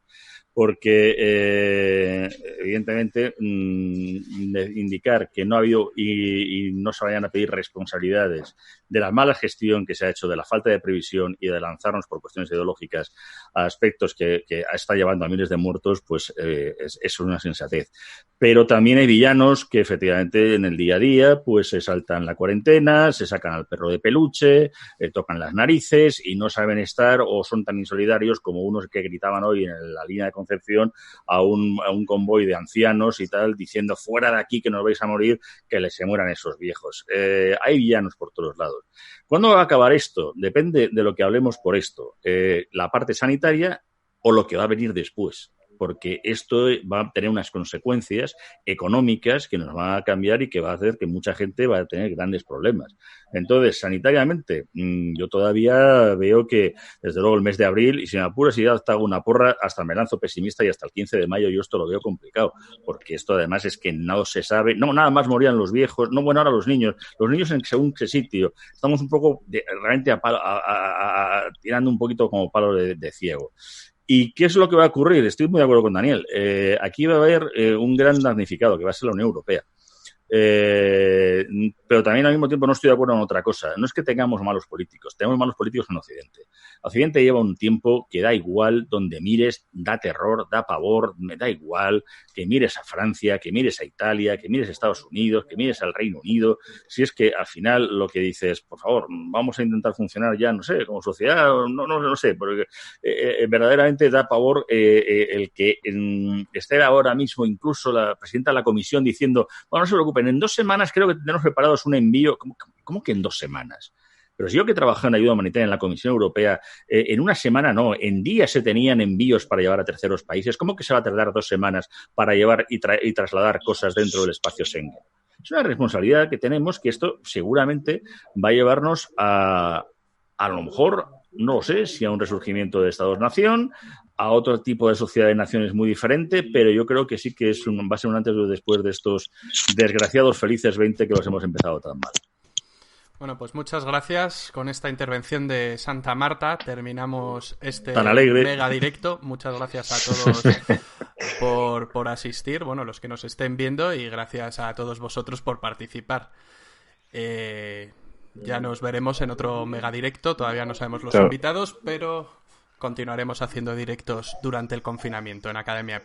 Porque, evidentemente, indicar que no ha habido y no se vayan a pedir responsabilidades de la mala gestión que se ha hecho, de la falta de previsión y de lanzarnos por cuestiones ideológicas a aspectos que está llevando a miles de muertos, pues es una sensatez. Pero también hay villanos que, efectivamente, en el día a día, pues se saltan la cuarentena, se sacan al perro de peluche, tocan las narices y no saben estar, o son tan insolidarios como unos que gritaban hoy en la línea de Concepción a un convoy de ancianos y tal, diciendo: fuera de aquí que nos vais a morir, que les se mueran esos viejos. Hay villanos por todos lados. ¿Cuándo va a acabar esto? Depende de lo que hablemos por esto. La parte sanitaria o lo que va a venir después. Porque esto va a tener unas consecuencias económicas que nos van a cambiar y que va a hacer que mucha gente va a tener grandes problemas. Entonces, sanitariamente, yo todavía veo que, desde luego, el mes de abril, y si me apuras y ya hago una porra, hasta me lanzo pesimista, y hasta el 15 de mayo yo esto lo veo complicado, porque esto además es que no se sabe, no, nada más morían los viejos, no, bueno, ahora los niños en según qué sitio, estamos un poco realmente tirando un poquito como palo de ciego. ¿Y qué es lo que va a ocurrir? Estoy muy de acuerdo con Daniel. Aquí va a haber un gran damnificado, que va a ser la Unión Europea. Pero también al mismo tiempo no estoy de acuerdo en otra cosa. No es que tengamos malos políticos, tenemos malos políticos en Occidente. Occidente lleva un tiempo que da igual donde mires, da terror, da pavor, me da igual que mires a Francia, que mires a Italia, que mires a Estados Unidos, que mires al Reino Unido. Si es que al final lo que dices, por favor, vamos a intentar funcionar ya, no sé, como sociedad, no sé, porque verdaderamente da pavor el que esté ahora mismo incluso la presidenta de la Comisión diciendo: bueno, no se preocupen, en 2 semanas creo que tendremos preparados un envío. ¿Cómo que en 2 semanas? Pero si yo, que trabajé en ayuda humanitaria en la Comisión Europea, en una semana no, en días se tenían envíos para llevar a terceros países. ¿Cómo que se va a tardar 2 semanas para llevar y trasladar cosas dentro del espacio Schengen? Es una responsabilidad que tenemos, que esto seguramente va a llevarnos a lo mejor, no lo sé, si a un resurgimiento de Estados-nación, a otro tipo de sociedad de naciones muy diferente, pero yo creo que sí que va a ser un antes y un después de estos desgraciados felices 20 que los hemos empezado tan mal. Bueno, pues muchas gracias. Con esta intervención de Santa Marta terminamos este mega directo. Muchas gracias a todos por asistir, bueno, los que nos estén viendo, y gracias a todos vosotros por participar. Ya nos veremos en otro mega directo. Todavía no sabemos los invitados, pero continuaremos haciendo directos durante el confinamiento en Academia Plena.